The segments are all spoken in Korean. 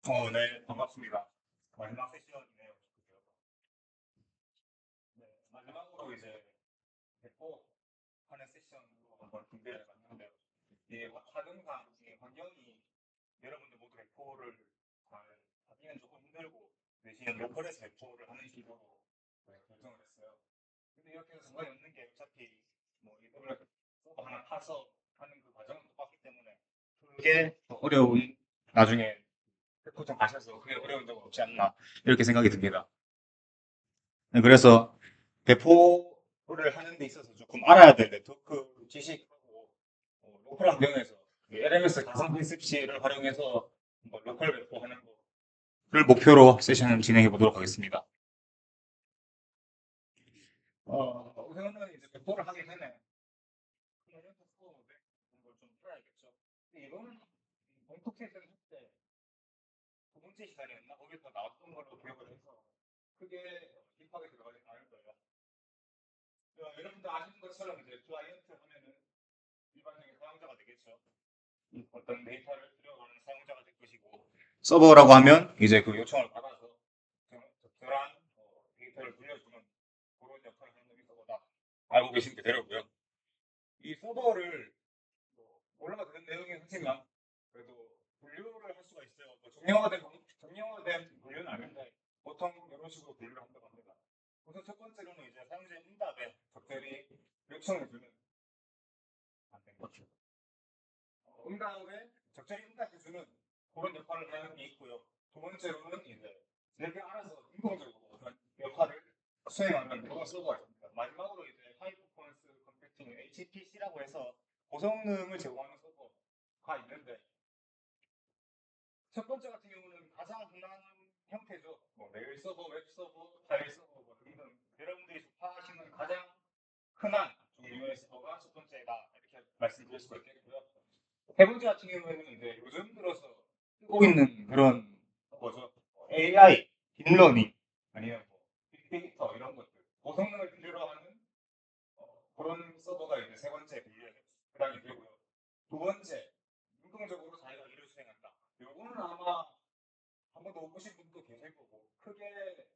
네, 반갑습니다. 마지막 세션이네요. 네, 마지막으로 이제 배포하는 세션으로 한번 준비를 해봤는데요. 이 사정상 이 환경이 여러분들 모두 배포를 잘 하기는 조금 힘들고 대신 로컬에서 배포를 하는 식으로 결정을 했어요. 근데 이렇게 해서 상관이 없는 게 어차피 뭐 이거를 서버 하나 파서 하는 그 과정은 똑같기 때문에 그게 더 어려운 나중에 배포 좀 가셔서 그게 어려운 점은 없지 않나 이렇게 생각이 듭니다. 네, 그래서 배포를 하는 데 있어서 조금 알아야 될 네트워크 지식하고 로컬 환경에서 LMS 가상 PSP를 활용해서 뭐 로컬 배포하는 거를 목표로 세션을 진행해 보도록 하겠습니다. 우선은 이제 배포를 하기 전에 LMS 스코어백 같은 걸좀 풀어야겠죠. 근데 이거는 본토 세션을 할때 두 번째 시간이었나? 거기서 나왔던 걸로 기억을 해서 크게 딥하게 들어가지 않을 거예요. 여러분도 아시는 것처럼 이제 클라이언트 하면은 일반적인 사용자가 되겠죠. 어떤 데이터를 들여가는 사용자가 될 것이고 서버라고 하면 이제 그 요청을 받아서 적절한 데이터를 돌려주는 그런 역할을 하는 놈이 서버다. 알고 계신 게 되려고요. 이 서버를 올라가 되는 내용이 하지만 그래도 분류를 할 수가 있어요. 뭐 정형화된 분류는 아닌데 보통 이런 식으로 분류를 한다고 합니다. 우선 첫 번째로는 이제 사용자의 응답에 적절히 요청을 주는 안된 거죠. 응답에 적절히 응답해주는 그런 역할을 하는 게 있고요. 두 번째로는 이제 내가 알아서 인공적으로 그런 역할을 수행하는 그런 서버가 있습니다. 마지막으로 이제 하이 퍼포먼스 컴퓨팅 HPC라고 해서 고성능을 제공하는 서버가 있는데 첫 번째 같은 경우는 가장 흔한 형태죠. 뭐 메일 서버, 웹 서버, 파일 서버 뭐 등등 여러분들이 접하시는 가장 흔한 종류의 서버가 첫 번째다 이렇게 말씀드릴 수가 있겠고요. 세 번째 같은 경우에는 이제 요즘 들어서 쓰고 있는 그런 뭐죠? AI, 딥러닝 아니면 뭐 빅데이터 이런 것들 고성능을 필요로 하는 그런 서버가 이제 세 번째 분류에 해당이 되고요. 두 번째, 능동적으로 자기가 일을 수행한다. 요거는 아마 한 번도 못 보신 분도 계실 거고 크게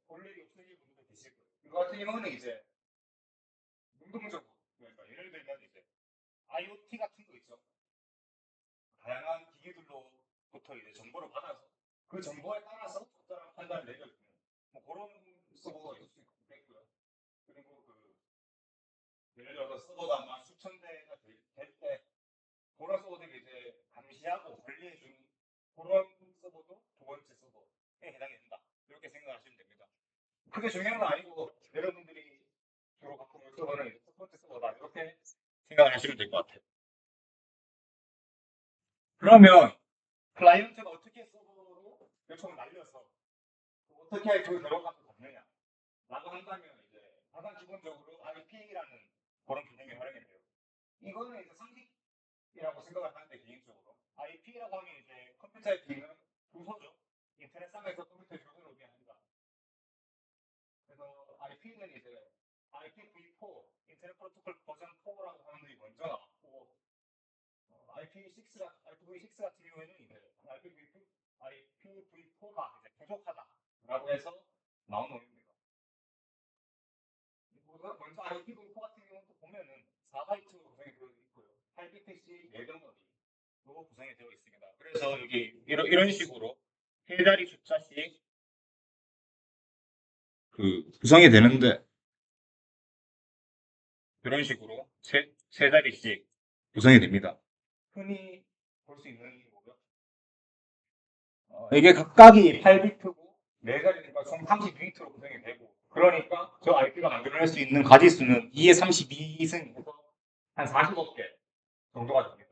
볼 일이 없으실 분도 계실 거예요. 이거 같은 경우는 이제 능동적으로 그러니까 예를 들면 이제 IoT 같은 거 있죠. 다양한 기기들로부터 이제 정보를 받아서 그 정보에 따라서 적절한 판단을 내려주는 뭐 그런 서버가 있을 수 있겠고요. 그리고 그 예를 들어서 서버가 아마 수천 대가 될 때 그런 서버들이 이제 감시하고 관리해주는 그런 서버도 두 번째 서버에 해당이 된다. 이렇게 생각하시면 됩니다. 크게 중요한 건 아니고 여러분들이 주로 갖고 있는 서버는 이제 첫 번째 서버다. 이렇게 생각을 하시면 될 것 같아요. 그러면 클라이언트가 어떻게 서버로 요청을 날려서 어떻게 그 결과값을 받느냐 라고 한다면 이제 가장 기본적으로 IP라는 그런 개념이 활용이 돼요. 이거는 이제 상식이라고 생각을 하는데 개인적으로 IP라고 하면 이제 컴퓨터의 P는 주소죠. 인터넷상에서 컴퓨터 주소를 의미합니다. 그래서 IP는 이제 IPv4 인터넷 프로토콜 버전 4라고 하는 게 먼저 나왔고 IPv6 같은 경우에는 이제 IPv4가 이제 부족하다라고 해서 나온 놈입니다. 먼저 IPv4 같은 경우도 보면은 4바이트 구성이 되어 있고요. 8비트씩 4덩어리로 구성이 되어 있습니다. 그래서 여기 이런 식으로 세 자리 숫자씩 그 구성이 되는데 이런 식으로 세 자리씩 구성이 됩니다. 흔히 볼 수 있는 거고요. 이게 각각이 8비트고 네 자리니까 총 32비트로 구성이 되고 그러니까 저 IP가 만들어낼 수 있는 가지수는 2의 32승에서 한 40억 개 정도가 됩니다.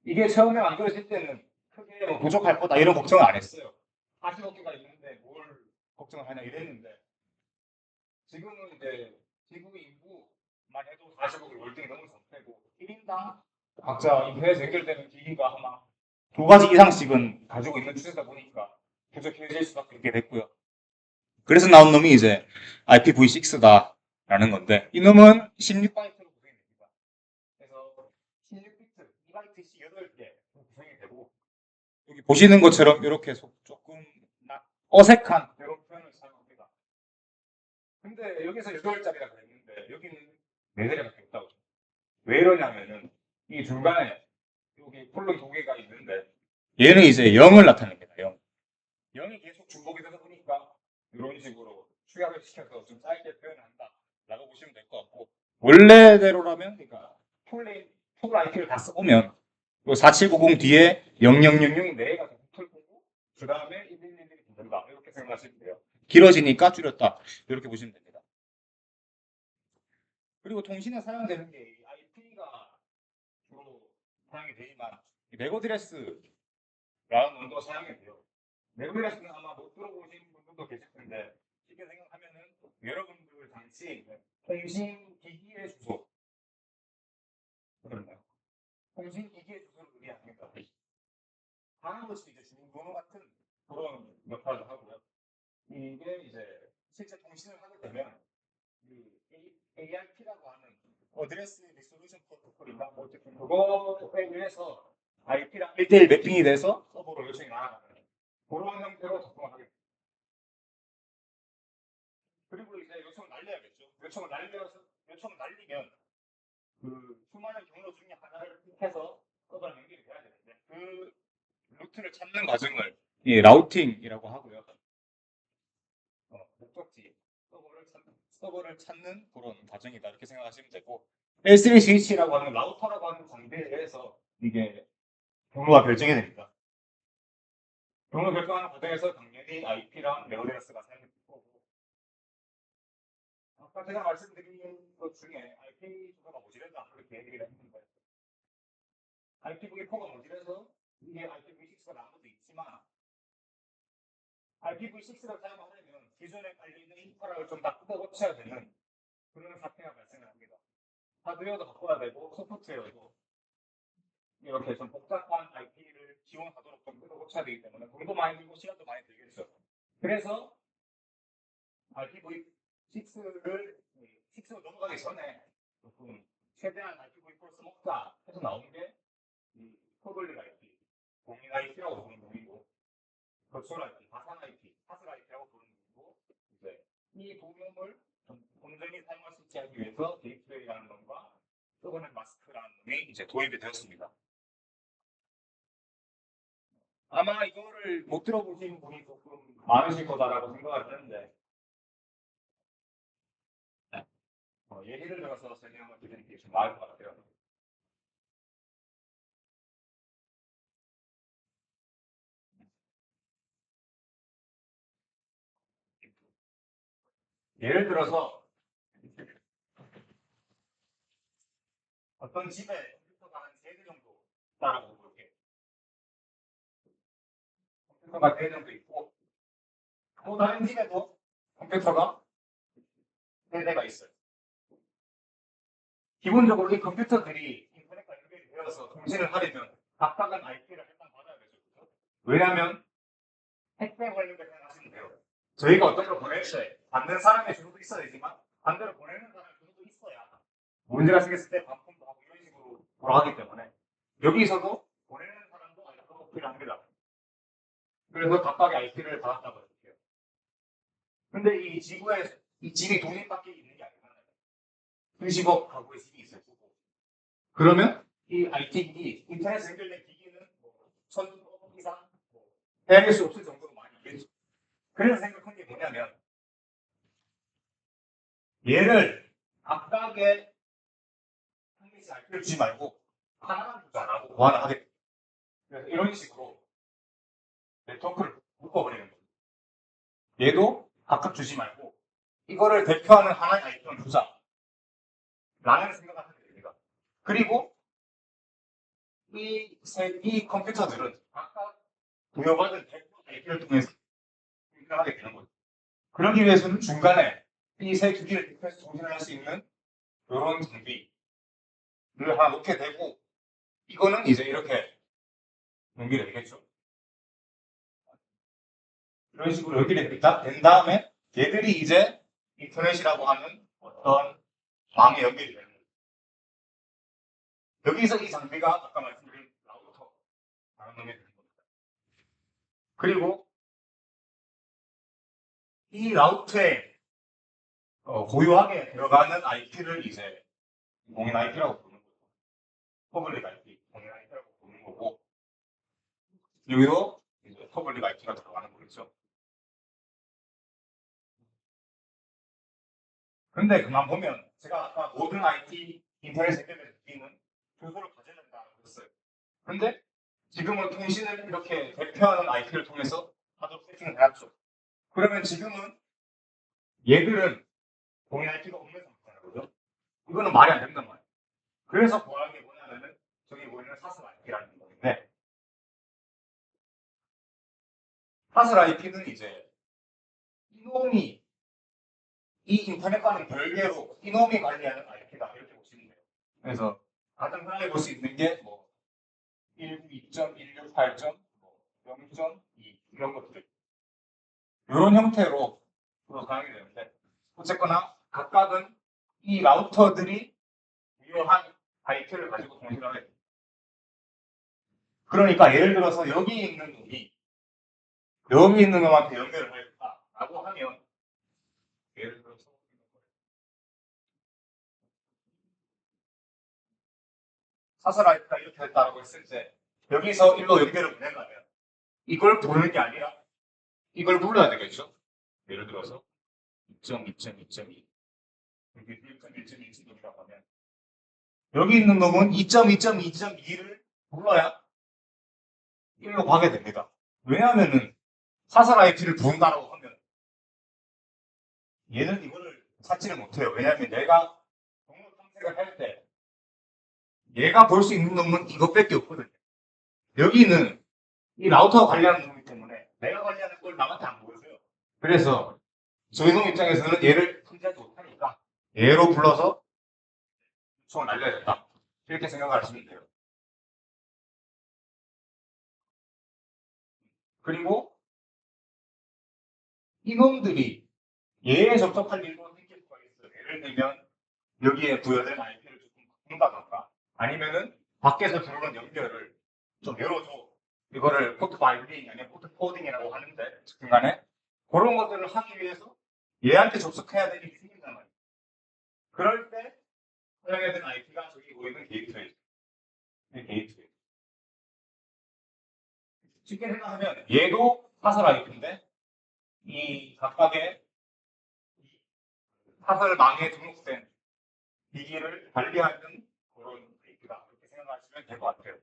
이게 처음에 만들어질 때는 크게 뭐 부족할 거다 이런 걱정을 안 했어요. 40억 개가 있는데 뭘 걱정을 하냐 이랬는데 지금은 이제 지구 인구만 해도 40억이 월등히 넘은 상태고 1인당 각자 인터넷에 연결되는 기기가 아마 두 가지 이상씩은 가지고 있는 추세다 보니까 부족해질 수밖에 없게 됐고요. 그래서 나온 놈이 이제 IPv6다라는 건데 이 놈은 16바이트로 구성이 됩니다. 그래서 16비트, 2바이트씩 8개 구성이 되고 여기 보시는 것처럼 이렇게 조금 어색한 이런 표현을 사용합니다. 근데 여기서 6개월짜리가 그랬는데 여기는 4자리밖에 없다고. 왜 이러냐면은 이 중간에 여기 콜론 2개가 있는데 얘는 이제 0을 나타냅니다. 0. 0이 계속 중복이 되다 보니까 이런 식으로 축약을 시켜서 좀 짧게 표현을 한다라고 보시면 될 것 같고 원래대로라면 그러니까 풀 IP를 다 써보면 4790 뒤에 0000이 4개가 더 붙을 거고 그 다음에 1111이 붙는다 이렇게 생각하시면 돼요. 길어지니까 줄였다 이렇게 보시면 됩니다. 그리고 통신에 사용되는 게 IP가 주로 사용이 되지만 맥 어드레스라는 놈도 사용이 돼요. 맥 어드레스는 아마 못 들어보신 분들도 계실 텐데 쉽게 생각하면은 여러분들 당시 통신 기기의 주소 그런가요? 통신 기기의 주소를 의미합니다. 다른 것이 이제 주민번호 같은 그런 역할을 하고요. 이게 이제 실제 통신을 하게 되면 이 ARP라고 하는 어드레스 리솔루션 프로토콜인가 뭐 어쨌든 그거에 의해서 IP랑 1대1 매핑이 돼서 서버로 요청이 나가는 그런 형태로 작동을 하게 됩니다. 그리고 이제 요청을 날려야겠죠. 요청을 날리면 그 수많은 경로 중에 하나를 픽해서 서버랑 연결이 돼야 되는데 그 루트를 찾는 과정을 이 라우팅이라고 하고요. 목적지 서버를 찾는 그런 과정이다 이렇게 생각하시면 되고 L3 스위치라고 하는 라우터라고 하는 장비에 대해서 이게 경로가 결정이 됩니다. 경로 결정하는 과정에서 당연히 IP랑 맥어드레스가 사용될 거고 아까 제가 말씀드린 것 중에 IP 주소가 모자란다 그렇게 얘기를 했는데 IPv4가 모자라서 이게 IPv6가 나온 것도 있지만 IPv6를 사용하려면 기존에 깔려있는 인프라를 좀 다 뜯어 고쳐야 되는 그런 사태가 발생을 합니다. 하드웨어도 바꿔야 되고 소프트웨어도 이렇게 좀 복잡한 IP를 지원하도록 좀 뜯어 고쳐야 되기 때문에 돈도 많이 들고 시간도 많이 들겠죠. 그래서 IPv6를 6로 넘어가기 전에 조금 최대한 IPv4 써먹자 해서 나온 게 이 퍼블릭 IP, 공인 IP라고 부르는 놈이고 버추얼 IP, 가상 IP, 파슬 IP라고 부르는 놈이고 이제 이 두 놈을 좀 온전히 사용할 수 있게 하기 위해서 게이트웨이라는 놈과 서버넷 마스크라는 놈이 이제 도입이 되었습니다. 아마 이거를 못 들어보신 분이 조금 많으실 거다라고 생각을 하는데 예시를 들어서 설명을 드리는 게 좀 나을 것 같아요. 예를 들어서 어떤 집에 컴퓨터가 한 3대 정도 있다라고 볼게요. 컴퓨터가 3대 정도 있고 또 다른 집에도 컴퓨터가 3대가 있어요. 기본적으로 이 컴퓨터들이 인터넷과 연결이 되어서 통신을 하려면 각각은 IP를 일단 받아야 되죠. 왜냐하면 택배 관련된 생각하시면 돼요. 저희가 어떤 걸 보낼 때 받는 사람의 주소도 있어야 되지만 반대로 보내는 사람의 주소도 있어야 문제가 생겼을 때 반품도 하고 이런 식으로 돌아가기 때문에 여기서도 보내는 사람도 IP가 필요합니다. 그래서 각각의 IP를 받았다고 해볼게요. 근데 이 지구에 이 집이 독립밖에 있는 게 아니잖아요. 수십억 가구의 집이 있어요. 그러면 이 IT 기기, 인터넷에 연결된 기기는 뭐 1000억 이상 헤아릴 수 없을 정도로 많이 있겠죠. 그래서 생각한 게 뭐냐면 얘를 각각의 한 개씩 IP를 주지 말고 하나만 주자라고 보완을 하게 됩니다. 그래서 이런 식으로 네트워크를 묶어버리는 거예요. 얘도 각각 주지 말고 이거를 대표하는 하나의 아이템을 주자 라는 생각을 하게 됩니다. 그리고 이 컴퓨터들은 각각 부여받은 대표 IP를 통해서 생각하게 되는 거죠. 그러기 위해서는 중간에 이 세 기기를 대표해서 통신을 할 수 있는 이런 장비를 하나 놓게 되고 이거는 이제 이렇게 연결이 되겠죠. 이런 식으로 연결이 된 다음에 얘들이 이제 인터넷이라고 하는 어떤 망에 연결이 되는 거예요. 여기서 이 장비가 아까 말씀드린 라우터 다른 놈이 되는 겁니다. 그리고 이 라우트에 고유하게 들어가는 IP를 이제 공인 IP라고 부르는 거고, 퍼블릭 IP, 공인 IP라고 부르는 거고, 여기도 이제 퍼블릭 IP가 들어가는 거겠죠. 근데 그만 보면 제가 아까 모든 IT 인터넷 세계를 느끼는 교수를 가져야 된다고 했어요. 근데 지금은 통신을 이렇게 대표하는 IP를 통해서 하도록 세팅을 해놨죠. 그러면 지금은 얘들은 공인 IP가 없는 상태라는 거죠. 이거는 말이 안 된단 말이에요. 그래서 구하는 게 뭐냐면은 저기 보이는 사슬 IP라는 건데, 사슬 IP는 이제 이놈이 이 인터넷과는 별개로 이놈이 관리하는 IP다 이렇게 보시면 돼요. 그래서 가장 편하게 볼 수 있는 게뭐 192.168.0.2 이런 것들, 이런 형태로 가능이 되는데, 어쨌거나 각각은 이 라우터들이 유효한 IP를 가지고 통신을 하게 됩니다. 그러니까 예를 들어서 여기 있는 놈이 여기 있는 놈한테 연결을 할까라고 하면, 예를 들어서 사설 IP가 이렇게 됐다라고 했을 때 여기서 일로 연결을 보내려면 이걸 보는 게 아니라 이걸 불러야 되겠죠. 예를 들어서 2.2.2.2 여기 1.1.1.2라고 하면 여기 있는 놈은 2.2.2.2를 불러야 1로 가게 됩니다. 왜냐하면은 사설 IP를 부른다라고 하면 얘는 이거를 찾지를 못해요. 왜냐하면 얘가 경로 탐색을 할 때 얘가 볼 수 있는 놈은 이것밖에 없거든요. 여기는 이 라우터가 관리하는 놈이기 때문에 내가 관리하는 걸 남한테 안 보여줘요. 그래서 저희 놈 입장에서는 얘를 통제하지 못하니까 얘로 불러서 요청을 날려야 된다. 이렇게 생각하시면 돼요. 그리고 이놈들이 얘에 접속할 일도 생길 수가 있어요. 예를 들면 여기에 부여된 IP를 조금 바꾼다던가 아니면은 밖에서 들어오는 연결을 좀 열어줘. 이거를 포트 바이블링이 아니라 포트 코딩이라고 하는데 중간에 그런 것들을 하기 위해서 얘한테 접속해야 되는 게 생긴단 말이에요. 그럴 때 사용해야 되는 IP가 저기 보이는 게이트웨이. 이 게이트웨이. 쉽게 생각하면 얘도 사설 IP인데 이 각각의 사설망에 등록된 기기를 관리하는 그런 IP다. 그렇게 생각하시면 될 것 같아요.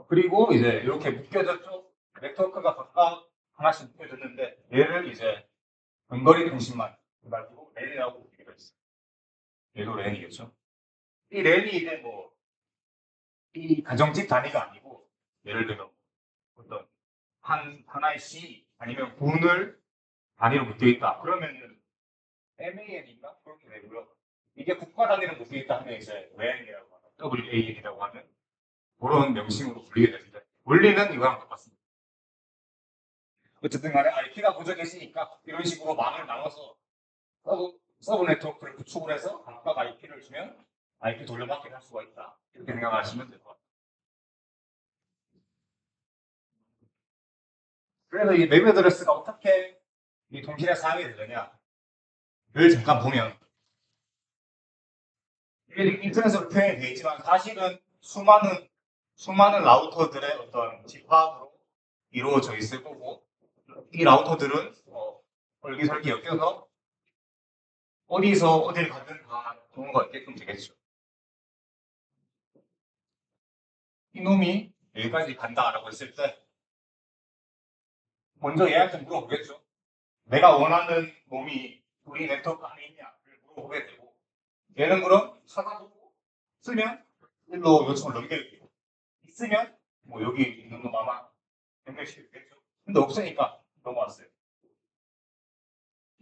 그리고 이제 이렇게 묶여졌죠. 네트워크가 각각 하나씩 묶여졌는데 얘를 이제 근거리 통신만 가지고 랜이라고 부르기로 했어요. 얘도 랜이겠죠. 이 랜이 이제 뭐 이 가정집 단위가 아니고 예를 들면 어떤 하나의 시 아니면 군을 단위로 묶여 있다. 그러면은 MAN인가 그렇게 되고요. 이게 국가 단위로 묶여 있다 하면 이제 WAN이라고 하는 WAN이라고 하는 그런 명칭으로 불리게 되는데 원리는 이거랑 똑같습니다. 어쨌든 간에 IP가 고정해지니까 이런 식으로 망을 나눠서 서브 네트워크를 구축을 해서 각각 IP를 주면 IP 돌려받기 할 수가 있다. 이렇게 생각하시면 될 것 같아요. 그래서 이 맵 어드레스가 어떻게 이 통신에 사용이 되느냐를 잠깐 보면 이게 인터넷으로 표현이 되어 있지만 사실은 수많은 라우터들의 어떤 집합으로 이루어져 있을 거고 이 라우터들은 얼기설기 엮여서 어디서 어딜 가든 다 동호가 있게끔 되겠죠. 이놈이 여기까지 간다라고 했을 때 먼저 얘한테 물어보겠죠. 내가 원하는 놈이 우리 네트워크 안에 있냐를 물어보게 되고 얘는 그럼 찾아보고 쓰면 일로 요청을 넘겨주고 있으면 뭐 여기 있는 놈 아마 연결시키겠죠. 근데 없으니까 넘어왔어요.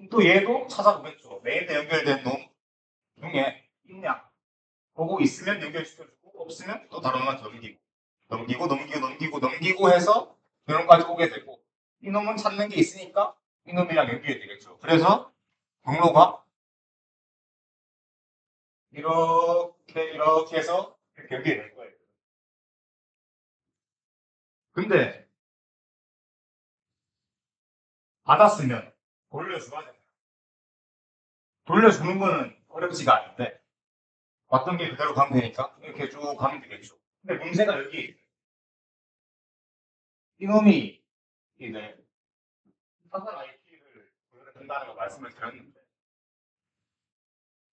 또 얘도 찾아보겠죠. 메인에 연결된 놈 중에 있냐. 보고 있으면 연결시켜주고 없으면 또 다른 놈한테 넘기고 해서 이놈까지 오게 되고 이놈은 찾는 게 있으니까 이놈이랑 연결이 되겠죠. 그래서 경로가 이렇게 해서 이렇게 연결이 될 거예요. 근데 받았으면 돌려줘야 되잖아요. 돌려주는 거는 어렵지가 않은데 왔던 게 그대로 가면 되니까 이렇게 쭉 가면 되겠죠. 근데 문제가 여기 이놈이 이제 사설 IP를 보여준다는 거 말씀을 드렸는데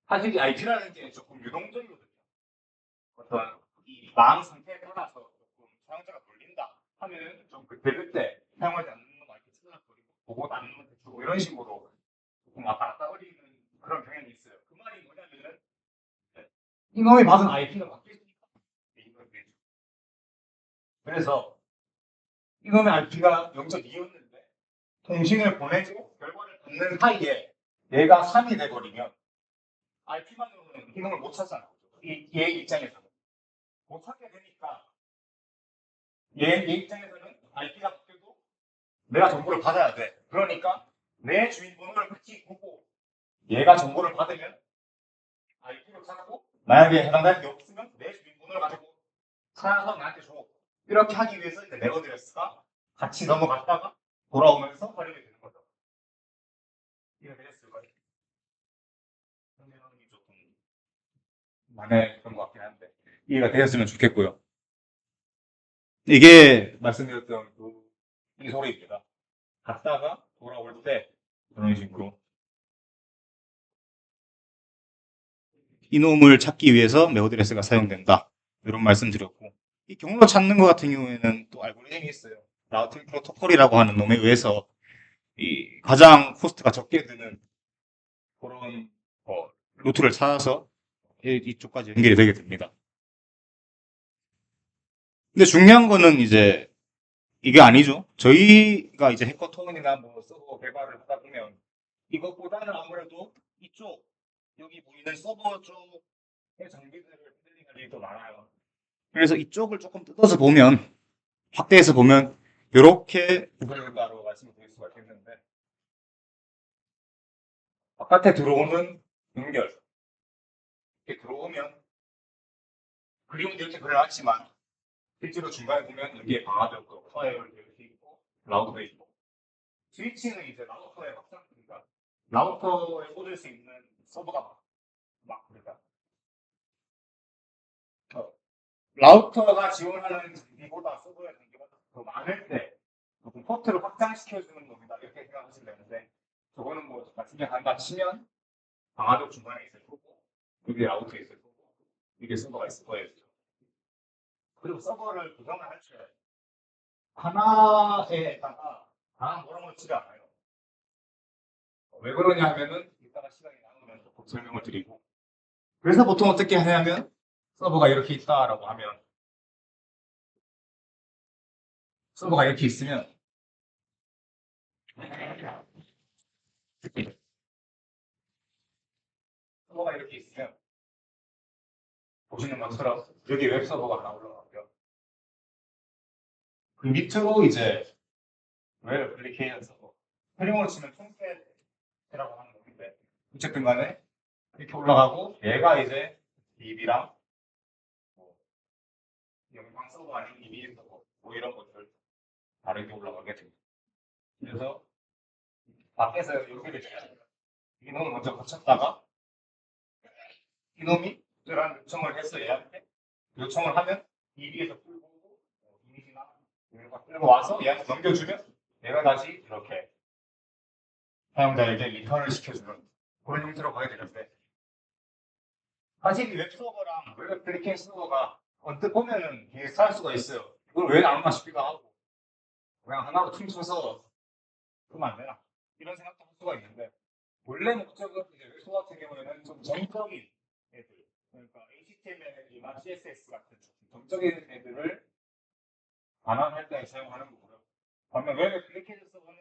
사실 이 IP라는 게 조금 유동적이거든요. 어떤 이 망 상태에 따라서 조금 사용자가 돌린다 하면 좀 그때그때 사용하지 않는 놈 IP 찾아버리고 보고 않는 놈 주고 이런 식으로 조금 왔다 갔다 거리는 그런 경향이 있어요. 그 말이 뭐냐면은 이놈이 받은 IP가 바뀔 수 있다. 그래서 이놈의 IP가 0.2였는데 통신을 보내고 결과를 받는 사이에 얘가 3이 돼버리면 IP만으로는 이놈을 못 찾잖아요. 얘 입장에서는 못 찾게 되니까 얘 입장에서는 IP가 바뀌어도 내가 정보를 받아야 돼. 그러니까 내 주민번호를 같이 보고 얘가 정보를 받으면 IP로 찾고 만약에 해당되는 게 없으면 내 주민번호를 가지고 찾아서 나한테 줘. 이렇게 하기 위해서 이제 네버드레스가 같이 넘어갔다가 돌아오면서 활용이 되는 거죠. 이해가 되셨을까요? 설명이 조금 많이 그런 것 같긴 한데 이해가 되셨으면 좋겠고요. 이게 말씀드렸던 이 소리입니다. 갔다가 돌아올 때 그런 식으로 이놈을 찾기 위해서 메오드레스가 사용된다. 이런 말씀 드렸고 이 경로 찾는 것 같은 경우에는 또 알고리즘이 있어요. 라우팅 프로토콜이라고 하는 놈에 의해서 이 가장 코스트가 적게 드는 그런 루트를 찾아서 이쪽까지 연결이 되게 됩니다. 근데 중요한 거는 이제 이게 아니죠. 저희가 이제 해커톤이나 뭐 서버 개발을 하다 보면 이것보다는 아무래도 이쪽 여기 보이는 서버 쪽의 장비들을 핸들링할 일이 더 많아요. 그래서 이쪽을 조금 뜯어서 보면 확대해서 보면 이렇게 구별된다고 말씀을 드릴 수가 있겠는데 바깥에 들어오는 연결 이렇게 들어오면 그림은 이렇게 그려놨지만 실제로 중간에 보면 여기에 방화벽도 파이어를 이렇게 있고 라우터도 있고 스위치는 이제 라우터에 확장됩니다. 라우터에 꽂을 수 있는 서버가 그러니까 라우터가 지원하는 장비보다 서버의 장비가 더 많을 때 조금 포트를 확장시켜주는 겁니다. 이렇게 생각하시면 되는데 저거는 뭐 나중에 간다 치면 방화벽 중간에 있을 거고 여기 라우터에 있을 거고 이게 서버가 있을 거예요. 그리고 서버를 구성을 할 때 하나에다가 다 몰아넣지가 않아요. 왜 그러냐 하면은 이따가 시간이 남으면 조금 설명을 드리고 그래서 보통 어떻게 하냐면 서버가 이렇게 있다라고 하면 서버가 이렇게 있으면 서버가 이렇게 있으면 보시는 것처럼 여기 웹 서버가 하나 올라가고요. 그 밑으로 이제 웹 애플리케이션 서버 프리모로 치면 총체라고 하는 건데 어쨌든 간에 이렇게 올라가고 얘가 이제 DB랑 뭐 영상 서버 아닌 이미지 서버 뭐 이런 것들 다르게 올라가게 됩니다. 그래서 밖에서 여기를 이놈을 먼저 거쳤다가 이놈이 특별한 요청을 해서 얘한테 요청을 하면 DB에서 풀고 이미지나 이런 거 끌고 와서 얘한테 넘겨주면 얘가 다시 이렇게 사용자에게 리턴을 시켜주는 그런 형태로 가게 되는데 사실 이 웹서버랑 웹 애플리케이션 서버가 언뜻 보면은 비슷할 수가 있어요. 이걸 왜 나누나 싶기도 하고 그냥 하나로 퉁쳐서 그러면 안 되나 이런 생각도 할 수가 있는데 원래 목적은 이제 웹서버 같은 경우에는 좀 정적인 애들 그러니까 HTML이나 CSS 같은 정적인 애들을 반환할 때 사용하는 거고요. 반면 웹 애플리케이션 서버는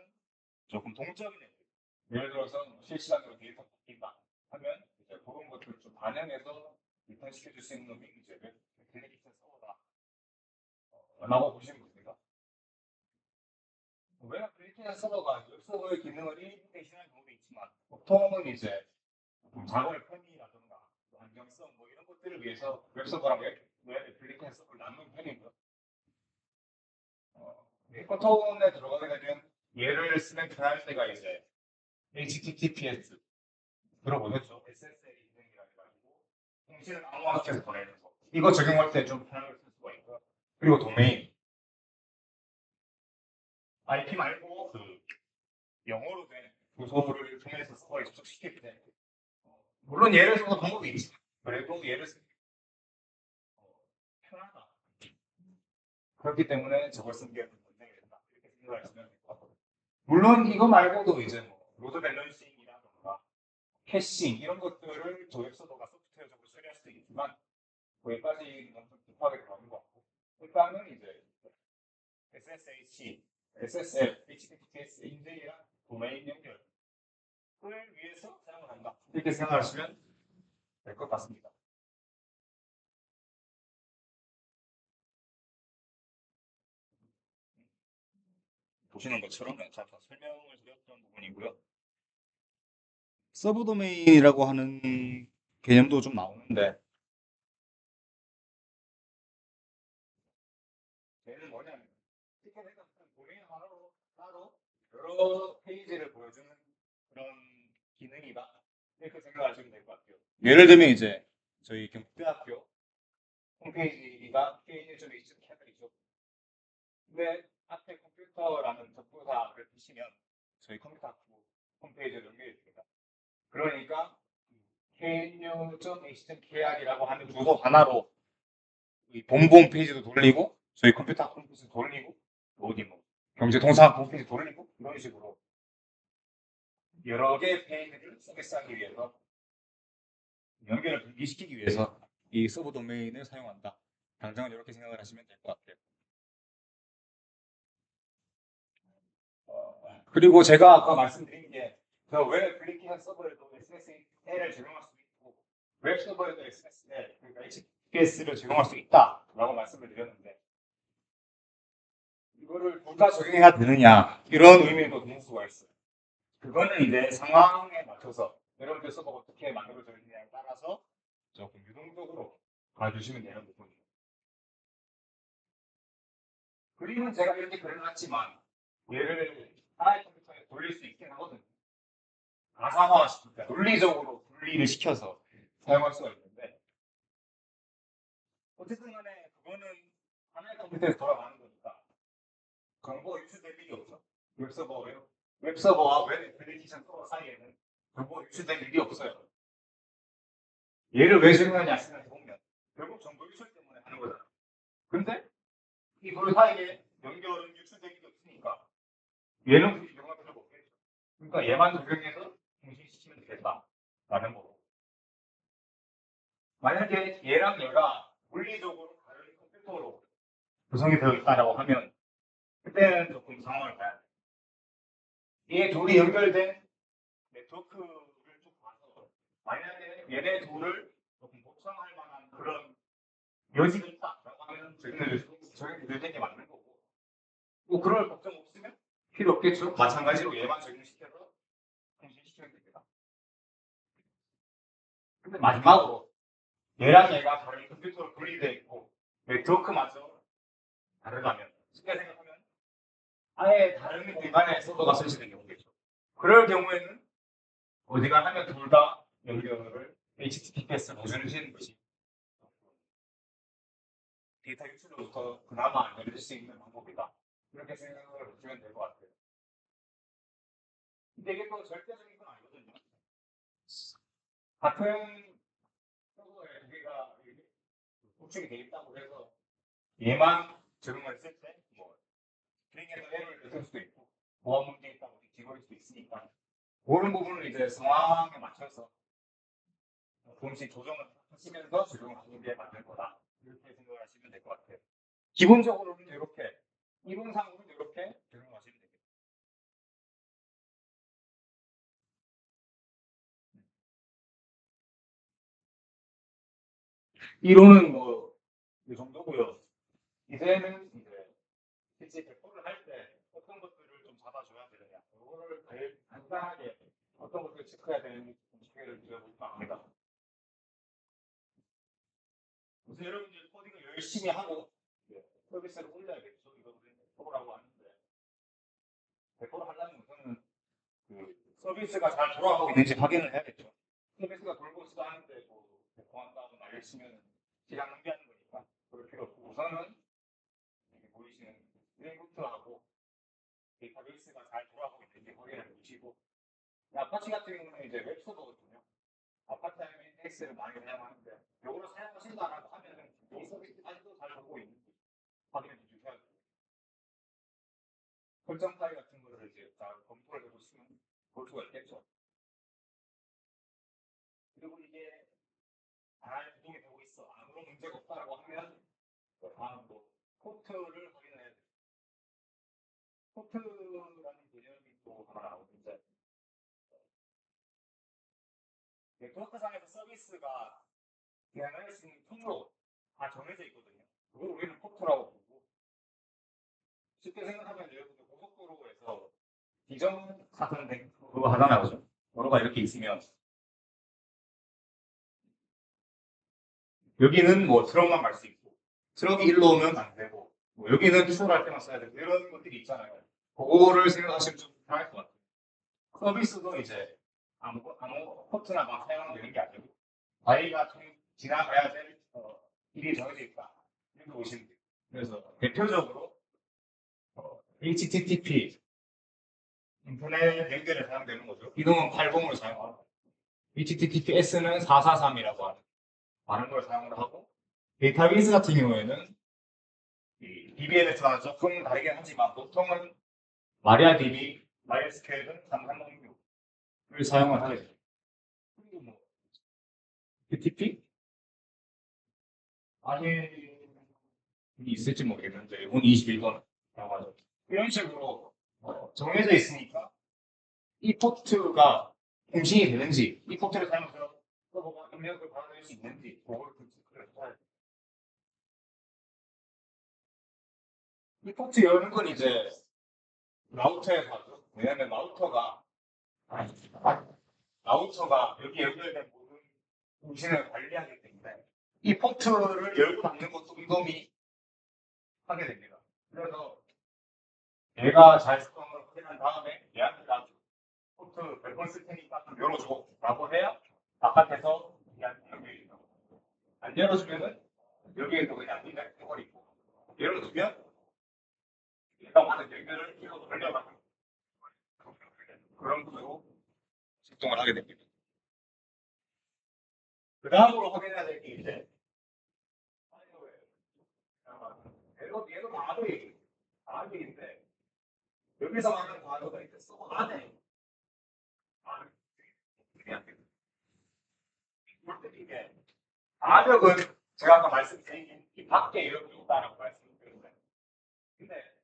조금 동적인 애들 예를 들어서 실시간으로 데이터 바뀐다 하면 이제 그런 것들을 좀 반영해서 리턴 시켜줄 수 있는 놈이 이제 웹 애플리케이션 서버다 라고 보시면 됩니다. 웹 애플리케이션 서버가 웹 서버의 기능을 일부 대신하는 경우도 있지만 보통은 이제 작업의 편의라든가 안정성 뭐 이런 것들을 위해서 웹 서버랑 웹 애플리케이션 서버를 나누는 편이고요. 해커톤에 들어가게 되면 얘를 쓰면 편할 때가 이제 HTTPS 들어보셨죠? SSL 인증이라 해가지고 통신을 암호화시켜서 보내는 거. 이거 적용할 때 좀 편하게 쓸 수가 있고요. 그리고 도메인. IP 말고 그 영어로 된 주소를 통해서 서버에 접속시킬 때 물론 얘를 써도 방법이 있지. 그래도 얘를 쓰기 편하다. 그렇기 때문에 저걸 쓰는 게 권장이 된다. 이렇게 생각하시면 될 것 같아요. 물론 이거 말고도 이제 뭐 로드 밸런싱이라던가 캐싱 이런 것들을 조웹 서버가 소프트웨어적으로 처리할 수도 있지만 거기까지는 좀 급하게 들어가는 것 같고 일단은 이제 SSH, SSL, HTTPS 인증이랑 도메인 연결을 위해서 사용을 한다. 이렇게 생각하시면 될 것 같습니다. 보시는 것처럼 잠깐 설명을 드렸던 부분이고요. 서브 도메인이라고 하는 개념도 좀 나오는데 얘는 뭐냐면 티켓에서 도메인 하나로 따로 여러 페이지를 보여주는 그런 기능이다. 이렇게 생각하시면 될 것 같아요. 예를 들면 이제 저희 경북대학교 홈페이지가 K1.20캐들이죠. 근데 앞에 컴퓨터라는 접두사를 쓰시면 저희 컴퓨터 학부 홈페이지를 연결이 됩니다. 그러니까 knu.ac.kr이라고 하는 주소 하나로 본부 홈페이지도 돌리고 저희 컴퓨터 홈페이지도 돌리고 어디 뭐 경제통상 홈페이지 돌리고 이런 식으로 여러 개의 페이지를 서비스하기 위해서 연결을 분기시키기 위해서 이 서브 도메인을 사용한다. 당장은 이렇게 생각을 하시면 될 것 같아요. 그리고 제가 아까 말씀드린 게 웹 애플리케이션 서버에도 SSL을 적용할 수 있고 웹 서버에도 SSL 그러니까 HTTPS를 적용할 수 있다라고 말씀을 드렸는데 이거를 둘 다 적용해야 되느냐 이런 의미도 드는 수가 있어요. 그거는 이제 상황에 맞춰서 여러분들 서버가 어떻게 만들어져 있느냐에 따라서 조금 유동적으로 봐주시면 되는 부분이에요. 그림은 제가 이렇게 그려놨지만 얘를 하나의 컴퓨터에 돌릴 수 있긴 하거든요. 가상화시키니까 논리적으로 분리를 시켜서 사용할 수가 있는데 어쨌든 간에 그거는 하나의 컴퓨터에서 돌아가는 거니까 정보가 유출될 일이 없죠. 웹서버와 웹 애플리케이션 서버 사이에는 정보가 유출될 일이 없어요. 얘를 왜 적용하냐 생각해보면 결국 정보 유출 때문에 하는 거잖아. 근데 이 둘 사이에 연결은 유출될 일이 없으니까 얘는 굳이 적용할 필요가 없겠죠. 그러니까 얘만 적용해서 중심시키면 되겠다라는 거고. 만약에 얘랑 얘가 물리적으로 다른 컴퓨터로 구성이 되어 있다라고 하면 그때는 조금 상황을 봐야 돼. 얘 둘이 연결된 네트워크를 쭉 봐서 만약에 얘네 둘을 조금 보충할 만한 그런 여지가 있다라고 하면 적용될 게 맞는 거고 뭐 그럴 걱정 없으면 필요 없겠죠. 마찬가지로 얘만 적용시켜서 통신시키면 됩니다. 근데 마지막으로 얘랑 얘가 다른 컴퓨터로 분리되어 있고 네트워크마저 다르다면 쉽게 생각하면 아예 다른 공간에 서버가 설치된 경우겠죠. 그럴 경우에는 어디가 하면 둘 다 연결을 HTTPS로 해주는 것이 데이터 유출로부터 그나마 안전해질 수 있는 방법이다. 이렇게 생각을 하시면 될 것 같아요. 근데 이게 또 절대적인 건 아니거든요. 같은 서버에 두 개가 구축이 되어 있다고 해서 얘만 적용을 했을 때뭐 프링에서 에러를 넣을 수도 있고 보안 문제 있다고 뒤집어질 수도 있으니까 그런 부분을 이제 상황에 맞춰서 조금씩 조정을 하시면서 적용하는 게 맞는 거다. 이렇게 생각을 하시면 될 것 같아요. 기본적으로는 이렇게, 이론상으로는 이렇게 적용하시면 됩니다. 이론은 뭐 이 정도고요. 이제는 이제 실제 배포를 할 때 어떤 것들을 좀 잡아줘야 되느냐, 이거를 제일 간단하게 어떤 것들을 체크해야 되는지 좀 소개를 드려볼까 합니다. 우선 여러분들 코딩을 열심히 하고 서비스를 올려야겠죠. 이거 배포라고 하는데 배포를 하려면 서비스가 잘 돌아가고 있는지 확인을 해야겠죠. 서비스가 돌고 있어 하는데 뭐 공항 다운 알려주면 시간 낭비하는 거니까 그럴 필요 없고 우선은 여기 보이시는 루트하고 데이터베이스가 잘 돌아가고 있는지 확인을 해주시고 아파치 같은 경우는 이제 웹서버거든요. 아파트 MX를 많이 사용하는데 이거를 사용하신다라고 하면은 이 서비스까지도 잘 돌고 있는지 확인해 주셔야 돼요. 설정 파일 같은 거를 이제 잘 검토를 해보시면 볼 수가 있겠죠. 그리고 이게 잘 구동이 되고 있어. 아무런 문제가 없다라고 하면 다음으로 포트를 확인해야 돼요. 포트라는 개념이 또 하나 나오는데 네트워크상에서 서비스가 대응할 수 있는 통로 다 정해져 있거든요. 그걸 우리는 포트라고 부르고 쉽게 생각하면 여러분들 고속도로에서 비정 사선된 그거 하잖아요. 도로가 이렇게 있으면 여기는 뭐 트럭만 갈 수 있고 트럭이 일로 오면 안 되고 뭐 여기는 추월할 때만 써야 되고 이런 것들이 있잖아요. 그거를 생각하시면 좀 편할 것 같아요. 서비스도 이제 아무 포트나 막 사용하면 되는 게 아니고 저희가 지나가야 될 길이 정해져 있다. 이렇게 보시면 돼요. 그래서 대표적으로 HTTP 인터넷 연결에 사용되는 거죠. 이동은 80으로 사용하고 HTTPS는 443이라고 하는 많은 걸 사용을 하고 데이터베이스 같은 경우에는 DBM에 따라 조금 다르긴 하지만 보통은 마리아DB, MySQL은 336을 사용을 하게 됩니다. 그리고 뭐 HTTP? 아니 있을지 모르겠는데 이건 21번 나와요. 이런 식으로 정해져 있으니까 이 포트가 공신이 되는지 이 포트를 사용해서 서버가 입력을 받아낼 수 있는지 그걸 체크를 해야 돼요. 이 포트 여는 건 이제 라우터에서 하죠. 왜냐하면 라우터가 여기 연결된 모든 공신을 관리하기 때문에 이 포트를 열고 닫는 것도 이동이 하게 됩니다. 그래서 얘가 잘 수동을 확인한 다음에 얘한테 나중에 포트 100번 쓸 테니까 좀 열어줘 라고 해야 바깥에서 얘한테 연결이 안 열어주면은 여기에도 그냥 니가 해버리고 열어주면 얘가 하는 연결을 이거 돌려가는 그런 구조로 작동을 하게 됩니다. 그 다음으로 확인해야 될 게 이제 얘도 과도인데 여기서 말하는 과도가 이제 서버 안에 이게 가격은 제가 아까 말씀드린 이 밖에 이렇게 있다라고 말씀드렸는데 근데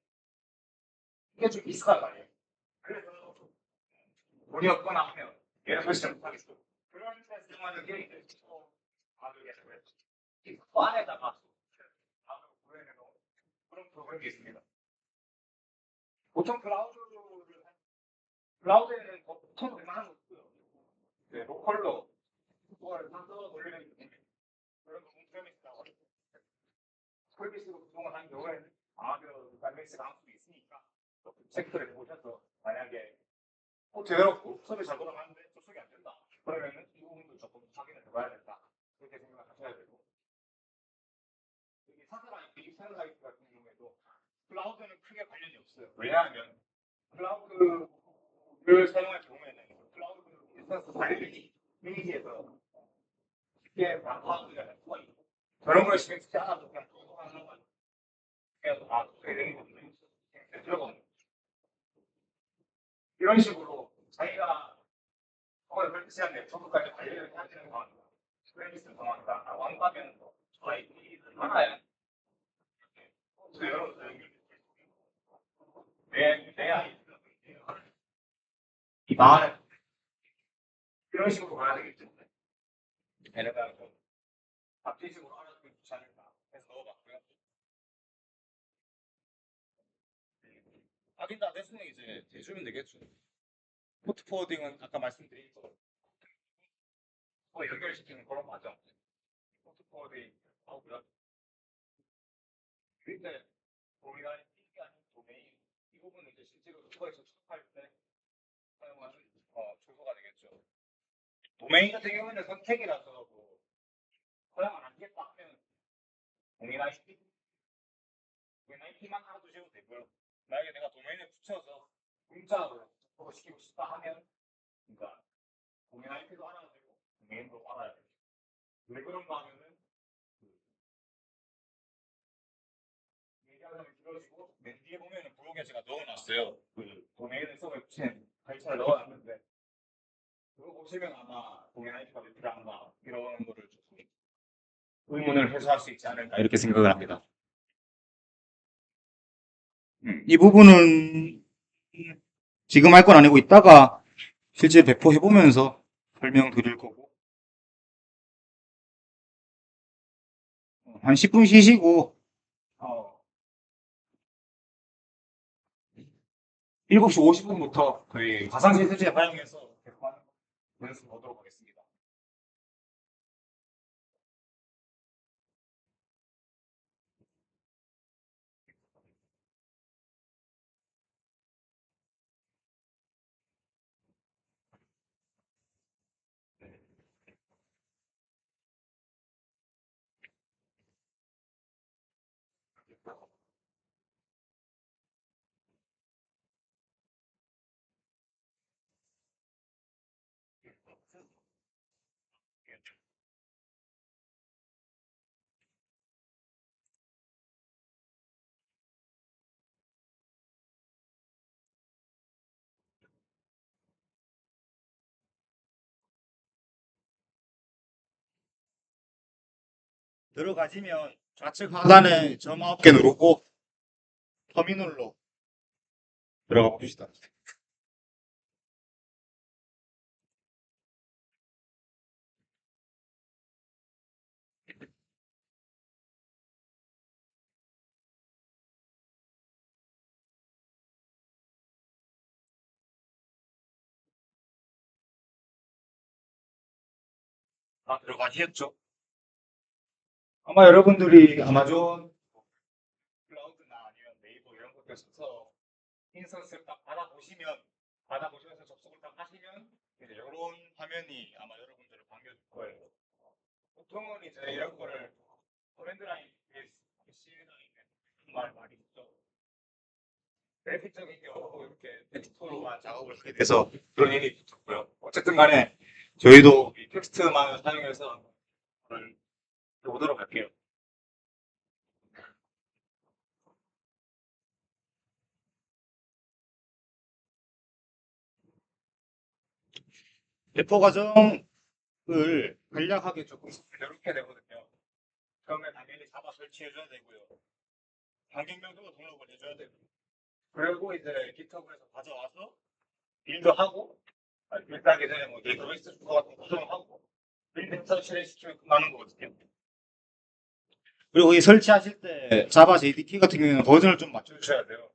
이게 좀 비슷한 말이에요. 그래서 돈이 없거나 하면 얘를 설치를 못하겠어. 그런 때 사용하는 게 이제 가격이라고 했죠. 이 안에다가 가격을 구해내는 그런 프로그램이 있습니다. 보통 클라우드에는 보통 웬만한 거 없고요. 네, 로컬로 그거를 사서 돌리는 그런 프로그램이 있다고 하죠. 서비스로 구동을 하는 경우에는 아마도 발매스 강수도 있으니까 체크를 해보셔서 만약에 제대로 서비스 잘 돌아가는데 접속이 안 된다. 그러면은 이 부분도 조금 확인을 해봐야 된다. 그렇게 생각을 하셔야 되고 여기 사사라이트, 익스터널라이트 같은 경우에도 클라우드는 크게 관련이 없어요. 왜냐하면 클라우드를 사용할 경우에는 클라우드 인스턴스 파일이 페이지에서 쉽게 파악을 할 수가 있고 저런 걸 신경 쓰지 않아도 그냥 하는 건 그냥 다 되는 거거든요. 들어가는 이런 식으로 자기가 그걸 설치지 않는 정도까지 관리를 해야 되는 상황이다. 프레미스 상황이다라고 한다면 저희 하나에 여러분들 내 아이 이 마을 이런 식으로 가야 되겠죠. 얘네가 잡지식으로 알아두면 좋지 않을까 해서 넣어봤고요. 확인 다 됐으면 이제 대주면 되겠죠. 포트 포워딩은 아까 말씀드린 거 연결시키는 그런 과정. 포트 포워딩 하고요. 근데 우리가 이게 아닌 도메인 이 부분은 이제 실제로 서버에서 출력할 때 사용하는 도메인 같은 경우에는 선택이라서 뭐 허용 안 하겠다 하면 동일 IP만 하나 두셔도 되고요. 만약에 내가 도메인을 붙여서 문자로 시키고 싶다 하면, 그러니까 동일 IP도 알아야 되고 도메인도 알아야 돼요. 왜 그런가 하면은 그 얘기하려면 길어지고 맨 뒤에 보면은 블로그에 제가 넣어놨어요. 그 도메인을 서버에 붙인 가이드를 넣어놨는데 그거 보시면 아마 동일 IP가 왜 필요한가 이런 거를 조금 의문을 해소할 수 있지 않을까 이렇게 생각을 합니다. 이 부분은 지금 할 건 아니고 이따가 실제 배포해보면서 설명드릴 거고, 한 10분 쉬시고 7시 50분부터 저희 가상실 세제 활용해서 배포하는 연습 보도록 하겠습니다. 들어가시면 좌측 하단에 점 9개 누르고 터미널로 들어가 봅시다. 다 들어가시겠죠? 아마 여러분들이 아마존 클라우드나 아니면 네이버 이런 것들 써서 인스턴스를 딱 받아보시면서 접속을 딱 하시면 이제 이런 화면이 아마 여러분들을 반겨줄 거예요. 보통은 이제 이런 거를 커맨드 라인, PC 라인에 말 많이 있죠. 그래픽적인 경우 이렇게 텍스트로만 작업을 하게 돼서 그런 일이 있었고요. 어쨌든 간에 저희도 이 텍스트만 사용해서 그걸 해보도록 할게요. 배포 과정을 간략하게 조금 이렇게 되거든요. 처음에 당연히 자바 설치해줘야 되고요. 환경명도 등록을 해줘야 되고, 그리고 이제 GitHub에서 가져와서 빌드하고, 빌드하기 전에 뭐 데이터베이스 주소 같은 거 구성하고, 빌드 실행시키면 끝나는 거거든요. 그리고 이 설치하실 때 자바 JDK 같은 경우에는 버전을 좀 맞춰주셔야 돼요.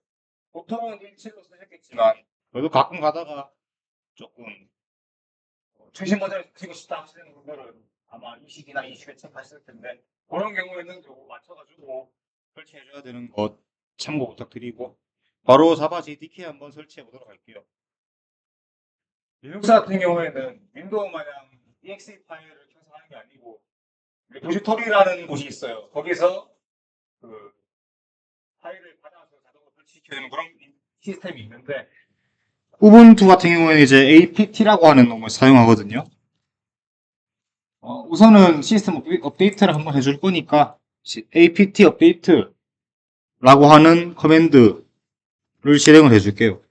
보통은 1.7로 쓰셨겠지만, 그래도 가끔 가다가 조금 최신 버전을 쓰고 싶다 하시는 분들은 아마 20이나 20에 체크하실 텐데, 그런 경우에는 요거 맞춰가지고 설치해줘야 되는 것 참고 부탁드리고, 바로 자바 JDK 한번 설치해 보도록 할게요. 리눅스 같은 경우에는 윈도우 마냥 exe 파일을 켜서 하는 게 아니고 리포지토리라는 곳이 있어요. 거기서 그 파일을 받아서 자동으로 설치시켜주는 그런 시스템이 있는데, 우분투 같은 경우에는 이제 apt라고 하는 놈을 사용하거든요. 우선은 시스템 업데이트를 한번 해줄 거니까 apt 업데이트라고 하는 커맨드를 실행을 해줄게요.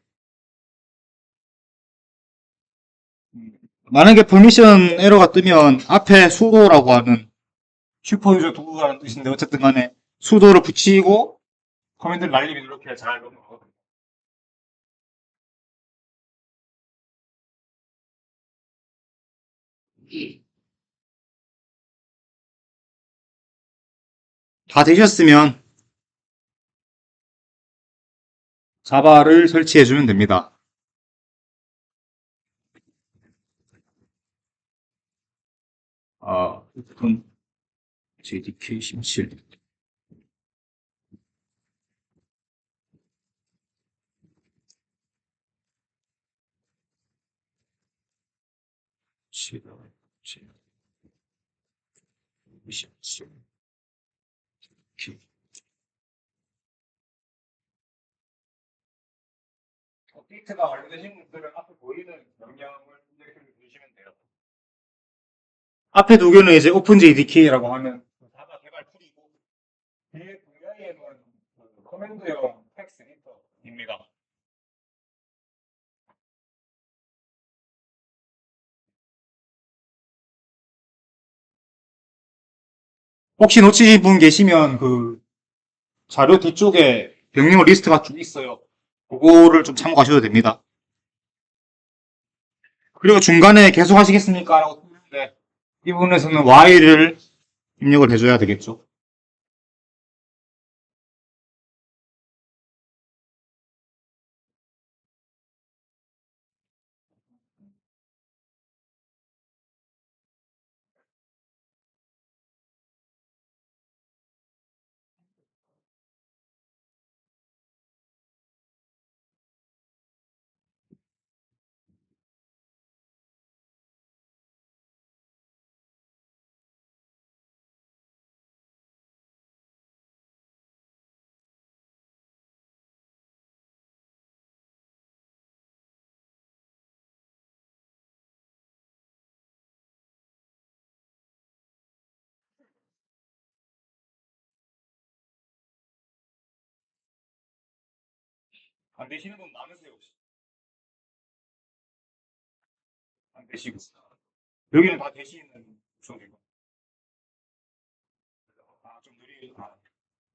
만약에 퍼미션 에러가 뜨면 앞에 sudo라고 하는 슈퍼유저 도구라는 뜻인데, 어쨌든 간에 sudo를 붙이고 커맨드를 날리면 이렇게 잘 넘어가거든요. 다 되셨으면 자바를 설치해주면 됩니다. 오픈 JDK 17. 업데이트가 완료되신 분들은 앞에 보이는 명령을 이렇게 누르시면 돼요. 앞에 두 개는 이제 OpenJDK라고 하는 자바 개발 툴이고, 뒤에 VIM은 커맨드형 텍스트 에디터입니다. 혹시 놓치신 분 계시면 그 자료 뒤쪽에 병력 리스트가 쭉 있어요. 그거를 좀 참고하셔도 됩니다. 그리고 중간에 계속 하시겠습니까? 라고 했는데 이 부분에서는 Y를 입력을 해줘야 되겠죠. 안 되시는 분 많으세요, 혹시? 안 되시고. 여기는 다 되시는 쪽이고. 아, 좀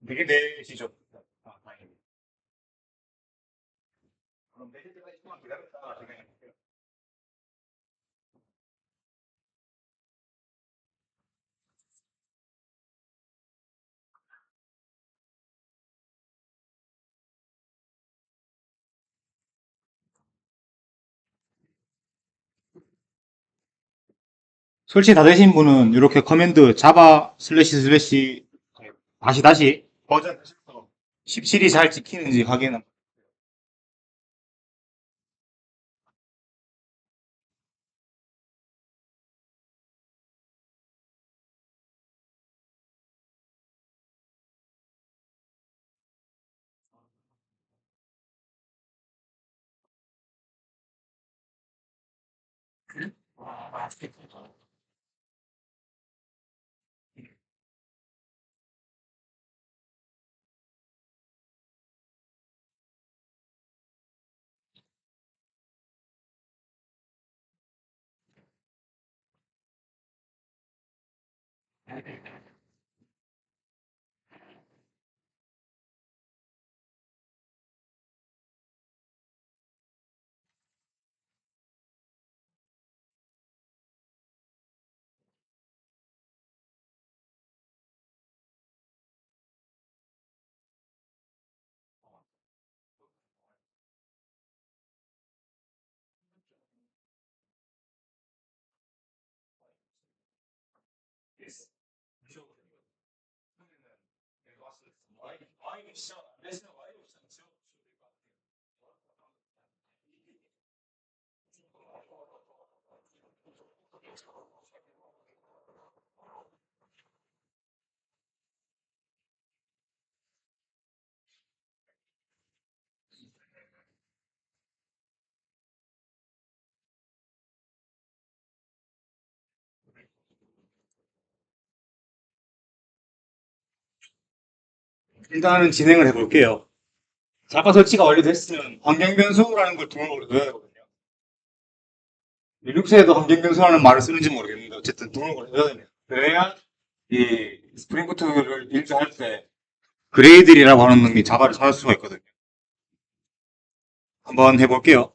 되게 내시죠? 아, 다행입니다. 그럼 내실 때까지 조금만 기다렸다가 진행해볼게요. 설치 다 되신 분은 이렇게 커맨드 자바 슬래시 다시 버전 하셔서 17이 잘 찍히는지 확인은. 일단은 진행을 해볼게요. 자바 설치가 완료됐으면 환경 변수라는 걸 등록을 해야 되거든요. 리눅스에도 환경 변수라는 말을 쓰는지 모르겠는데 어쨌든 등록을 해야 됩니다. 그래야 이 스프링부트를 일조할 때 그레이들이라고 하는 놈이 자바를 찾을 수가 있거든요. 한번 해볼게요.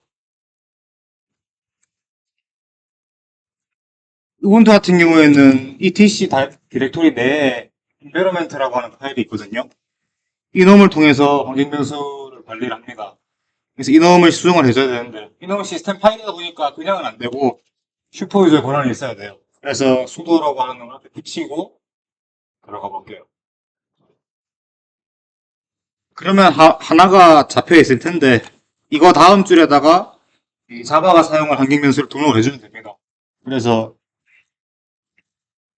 우분투 같은 경우에는 etc 디렉토리 내에 environment라고 하는 파일이 있거든요. 이놈을 통해서 환경 변수를 관리를 합니다. 그래서 이놈을 수정을 해줘야 되는데 이놈은 시스템 파일이다 보니까 그냥은 안 되고 슈퍼유저의 권한이 있어야 돼요. 그래서 sudo라고 하는 놈을 앞에 붙이고 들어가 볼게요. 그러면 하나가 잡혀 있을 텐데 이거 다음 줄에다가 이 자바가 사용할 환경 변수를 등록을 해주면 됩니다. 그래서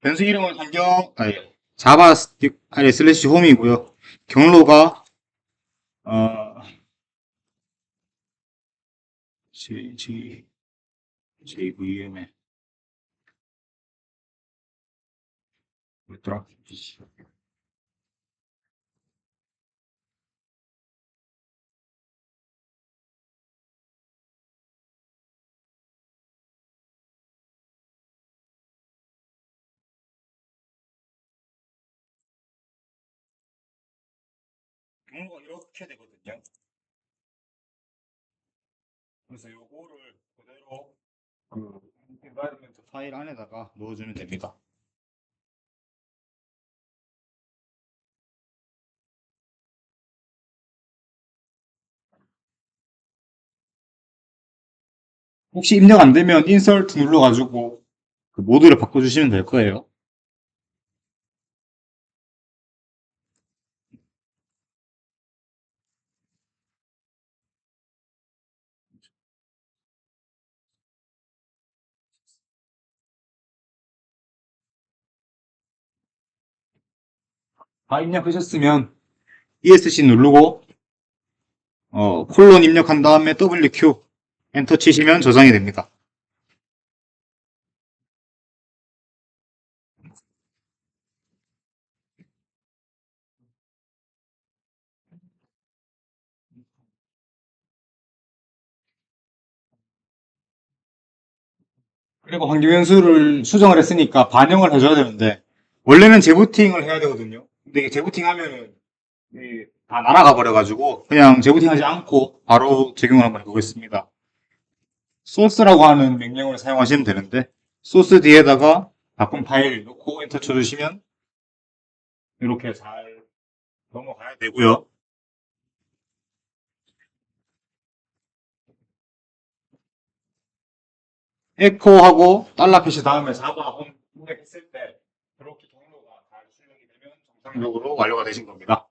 변수 이름은 아니, 자바 아니 슬래시 홈이고요. 경로가 어 JVM에 뭐더라? 경로가 이렇게 되거든요. 그래서 요거를 그대로 그 environment 파일 안에다가 넣어주면 됩니다. 혹시 입력 안 되면 insert 눌러가지고 그 모드를 바꿔주시면 될 거예요. 다 입력하셨으면 ESC 누르고 콜론 입력한 다음에 WQ 엔터 치시면 저장이 됩니다. 그리고 환경변수를 수정을 했으니까 반영을 해줘야 되는데 원래는 재부팅을 해야 되거든요. 근데 이게 재부팅 하면은 다 날아가 버려가지고 그냥 재부팅하지 않고 바로 적용을 한번 해보겠습니다. 소스라고 하는 명령을 사용하시면 되는데 소스 뒤에다가 바꾼 파일 넣고 엔터 쳐주시면 이렇게 잘 넘어가야 되고요. 에코하고 달러 표시 다음에 자바 홈 입력했을 때 그렇게 경로가 잘 출력이 되면 정상적으로 완료가 되신 겁니다.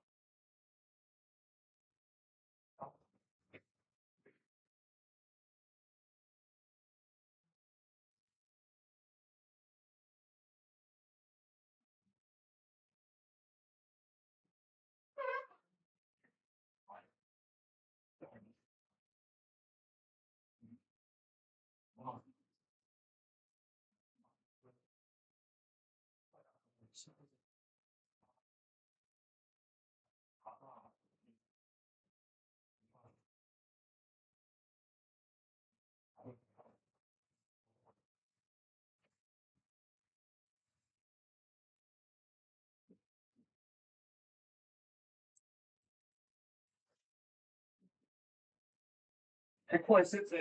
에코 했을 때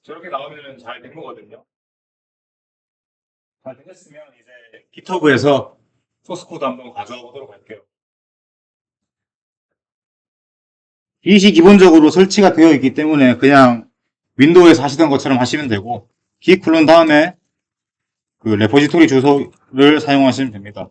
저렇게 나오면 잘 된 거거든요. 잘 되셨으면 이제 GitHub에서 소스 코드 한번 가져와 보도록 할게요. 깃이 기본적으로 설치가 되어 있기 때문에 그냥 윈도우에서 하시던 것처럼 하시면 되고 git 클론 다음에 그 레포지토리 주소를 사용하시면 됩니다.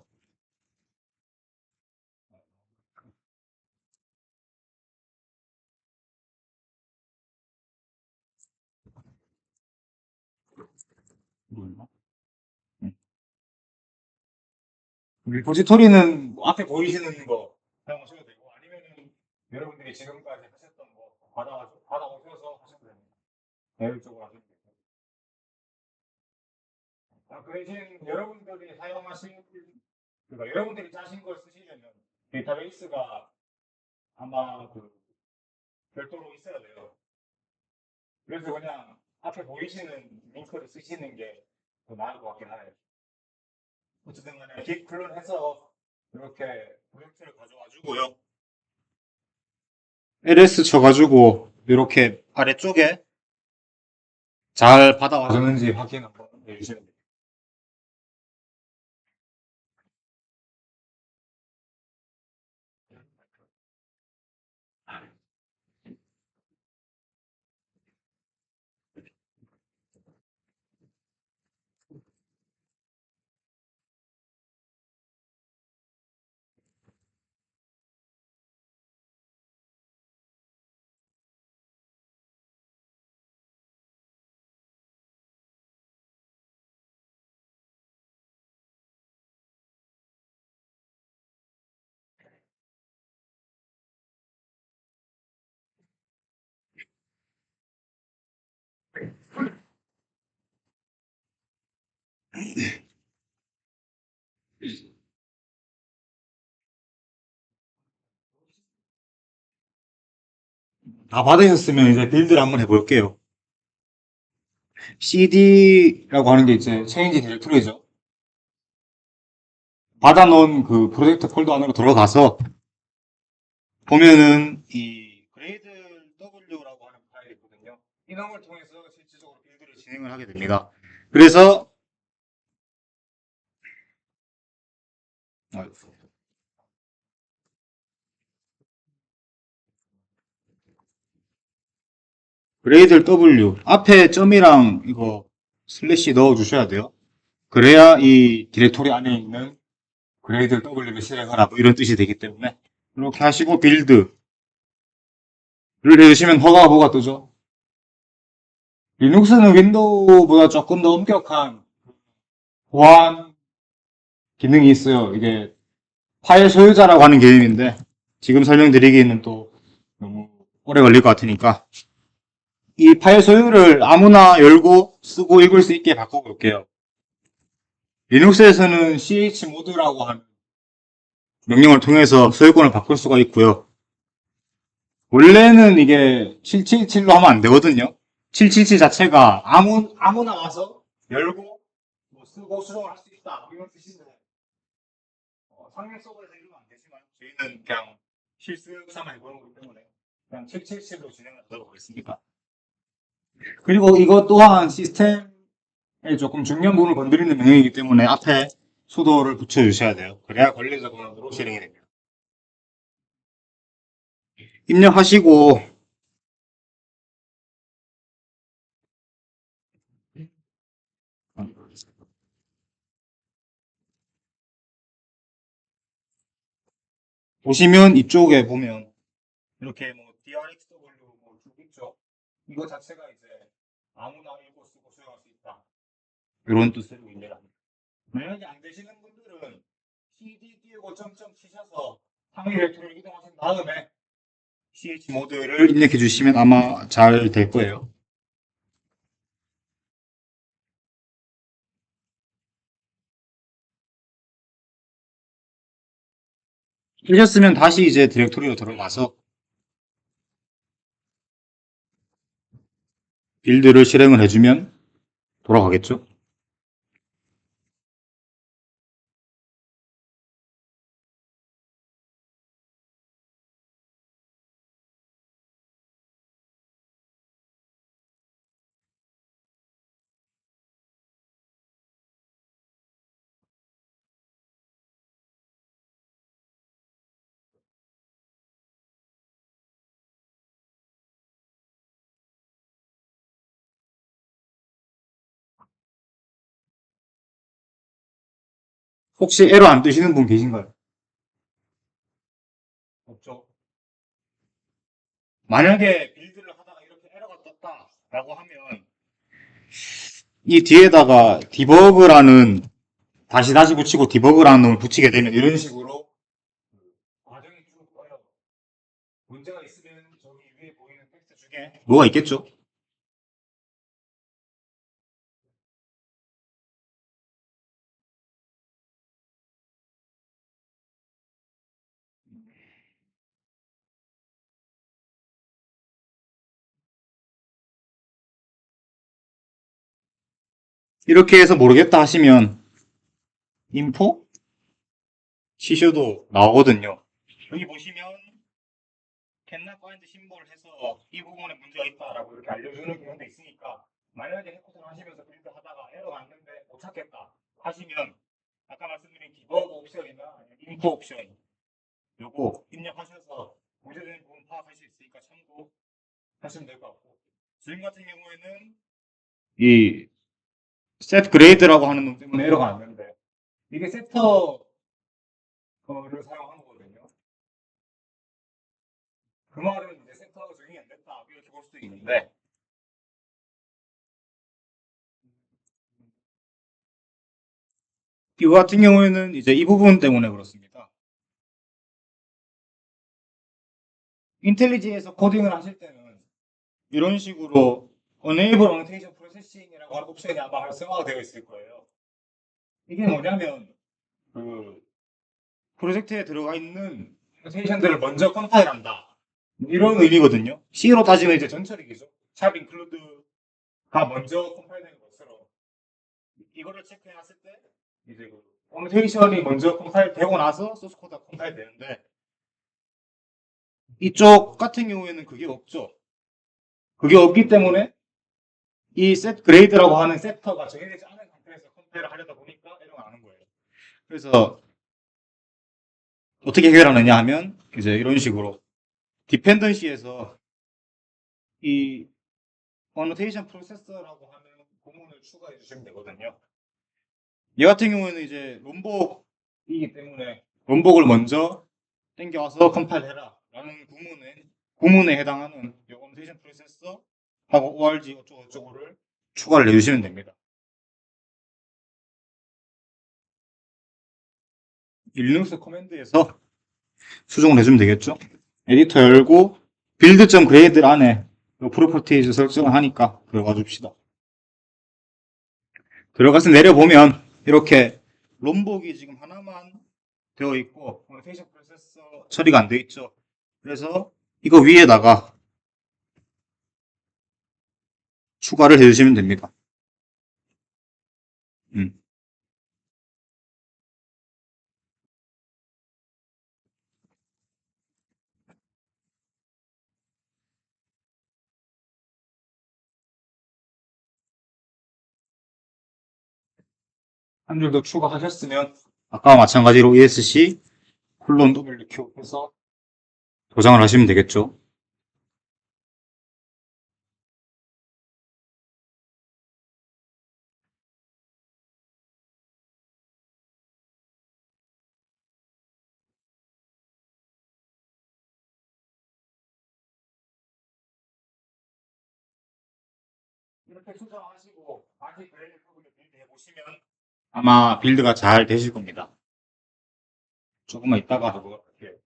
레포지토리는 뭐 앞에 보이시는 거 사용하셔도 되고 아니면은 여러분들이 지금까지 하셨던 거 받아오셔서 하셔도 됩니다. 자율적으로 하셔도 되고. 그 대신 여러분들이 사용하신 그러니까 여러분들이 짜신 걸 쓰시려면 데이터베이스가 아마 그 별도로 있어야 돼요. 그래서 그냥 앞에 보이시는 링크를 쓰시는 게 더 나을 것 같긴 하네요. 어쨌든 간에 깃 클론해서 이렇게 프로젝트를 가져와 주고요. ls 쳐가지고 이렇게 아래쪽에 잘 받아와 줬는지 확인 한번 해주시면 돼요. 다 받으셨으면 이제 빌드를 한번 해볼게요. CD라고 하는 게 이제 체인지 디렉토리죠. 받아놓은 그 프로젝트 폴더 안으로 들어가서 보면은 이 그레이드 W라고 하는 파일이 있거든요. 이 놈을 통해서 실질적으로 빌드를 진행을 하게 됩니다. 그래서 그레이드 W 앞에 점이랑 이거 슬래시 넣어 주셔야 돼요. 그래야 이 디렉토리 안에 있는 그레이드 W를 실행하라 뭐 이런 뜻이 되기 때문에 이렇게 하시고 빌드를 해주시면 허가가 뭐가 뜨죠? 리눅스는 윈도우보다 조금 더 엄격한 보안 기능이 있어요. 이게 파일 소유자라고 하는 개념인데 지금 설명드리기에는 또 너무 오래 걸릴 것 같으니까 이 파일 소유를 아무나 열고 쓰고 읽을 수 있게 바꿔볼게요. 리눅스에서는 chmod라고 하는 명령을 통해서 소유권을 바꿀 수가 있고요. 원래는 이게 777로 하면 안 되거든요. 777 자체가 아무나 와서 열고 뭐 쓰고 수정을 할 수 있다 이런 뜻인데 상용 서버에서 이러면 안 되지만 저희는 그냥 실수 삼아 해보는 거기 때문에 그냥 777로 진행을 하도록 하겠습니다. 그리고 이것 또한 시스템에 조금 중요한 부분을 건드리는 명령이기 때문에 앞에 수도를 붙여주셔야 돼요. 그래야 관리자 권한으로 실행이 됩니다. 입력하시고 보시면 이쪽에 보면 이렇게 뭐 DRXW 뭐쭉 있죠. 이거 자체가 이제 아무나 읽고 쓰고 수용할 수 있다. 이런 뜻으로 인내를 합니다. 만약에 안 되시는 분들은 CD 띄우고 점점 치셔서 상위 벡터를 이동하신 다음에 CH 모드를 입력해 주시면 아마 잘 될 거예요. 하셨으면 다시 이제 디렉토리로 들어가서 빌드를 실행을 해주면 돌아가겠죠. 혹시 에러 안 뜨시는 분 계신가요? 없죠. 만약에 빌드를 하다가 이렇게 에러가 떴다라고 하면 이 뒤에다가 디버그라는 다시 붙이고 디버그라는 놈을 붙이게 되면 이런 식으로 과정이 쭉 떠요. 문제가 있으면 저기 위에 보이는 텍스트 중에 뭐가 있겠죠? 이렇게 해서 모르겠다 하시면 인포 치셔도 나오거든요. 여기 보시면 캔나 파인드 심볼을 해서 이 부분에 문제가 있다라고 이렇게 알려주는 경우도 있으니까 만약에 해코드를 하시면서 빌드 하다가 에러 왔는데 못 찾겠다 하시면 아까 말씀드린 디버그 옵션이나 인포 옵션 요거 입력하셔서 문제되는 부분 파악할 수 있으니까 참고하시면 될 것 같고 지금 같은 경우에는 이 셋 그레이드라고 하는 놈 때문에 에러가 왔는데 이게 세터를 사용한 거거든요. 그 말은 이제 세터가 적용이 안 됐다 이렇게 볼 수도 있는데 이거 같은 경우에는 이제 이 부분 때문에 그렇습니다. 인텔리지에서 코딩을 하실 때는 이런 식으로 Enable Annotation Processing이라고 하는 옵션이 아마 활성화가 되어 있을 거예요. 이게 뭐냐면 그 프로젝트에 들어가 있는 애니메이션들을 먼저 컴파일한다. 이런 의미거든요. C로 따지면 이제 전처리기죠. 샵 인클루드가 먼저 컴파일되는 것처럼 이거를 체크해놨을 때 이제 그 어노테이션이 먼저 컴파일되고 나서 소스 코드가 컴파일되는데 이쪽 같은 경우에는 그게 없죠. 그게 없기 때문에 이 set grade라고 하는 섹터가 정해지지 않은 상태에서 컴파일을 하려다 보니까 에러가 나는 거예요. 그래서 어떻게 해결하느냐 하면 이제 이런 식으로 디펜던시에서 이 어노테이션 프로세서라고 하는 부문을 추가해 주시면 되거든요. 얘 같은 경우에는 이제 롬복이기 때문에 롬복을 먼저 땡겨와서 컴파일해라 라는 구문에 해당하는 이 어노테이션 프로세서하고 org 어쩌고저쩌고를 추가를 해주시면 됩니다. 리눅스 커맨드에서 수정을 해주면 되겠죠. 에디터 열고 build.grade 안에 프로퍼티즈 설정을 하니까 들어가 줍시다. 들어가서 내려보면 이렇게 롬복이 지금 하나만 되어 있고 어노테이션 프로세서 처리가 안 되어 있죠. 그래서 이거 위에다가 추가를 해주시면 됩니다. 음. 한 줄 더 추가하셨으면 아까와 마찬가지로 ESC 콜론 WQ 해서 도장을 하시면 되겠죠. 이렇게 수정하시고 다시 그레이드 부분을 빌드 해보시면 아마 빌드가 잘 되실 겁니다. 조금만 있다가 하고 할게요.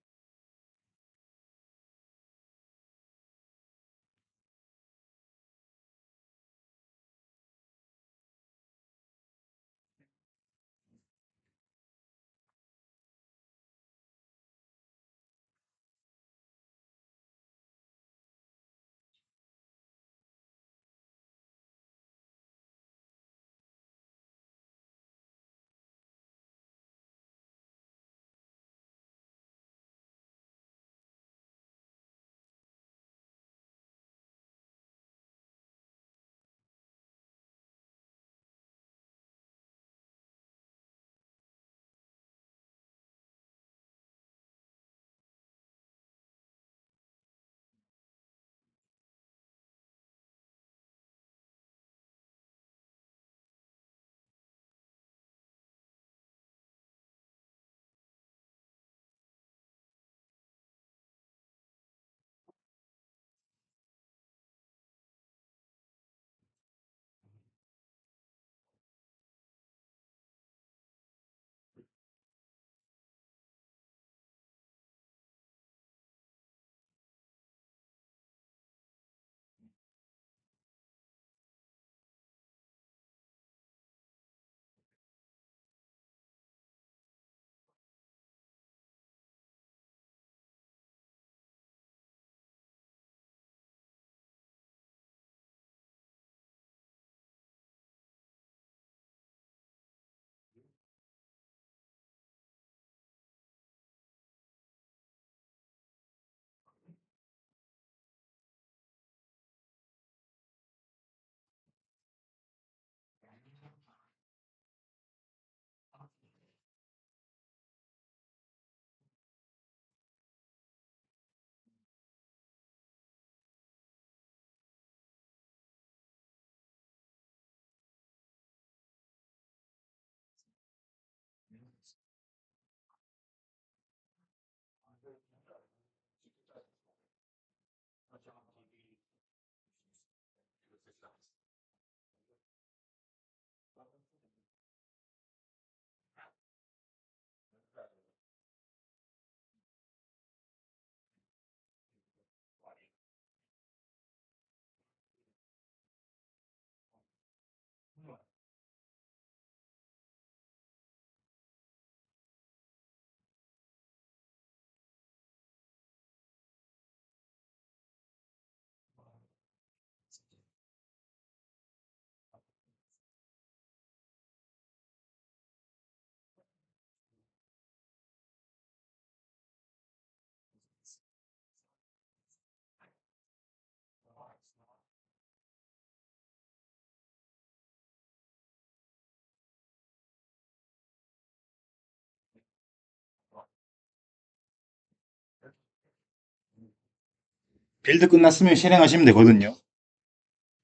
빌드 끝났으면 실행하시면 되거든요.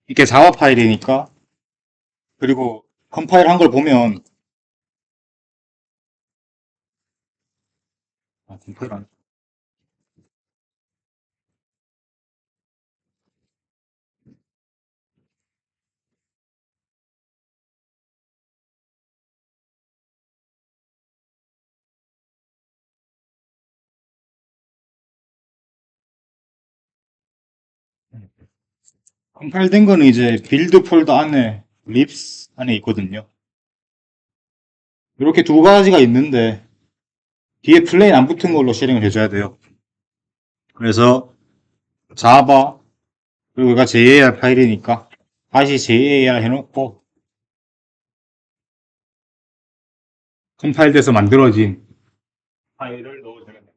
이게 자바 파일이니까. 그리고 컴파일 한 걸 보면 컴파일 안 컴파일 된 거는 이제 빌드 폴더 안에 립스 안에 있거든요. 이렇게 두 가지가 있는데 뒤에 플레인 안 붙은 걸로 실행을 해줘야 돼요. 그래서 자바 그리고 얘가 JAR 파일이니까 다시 JAR 해놓고 컴파일돼서 만들어진 파일을 넣어주면 됩니다.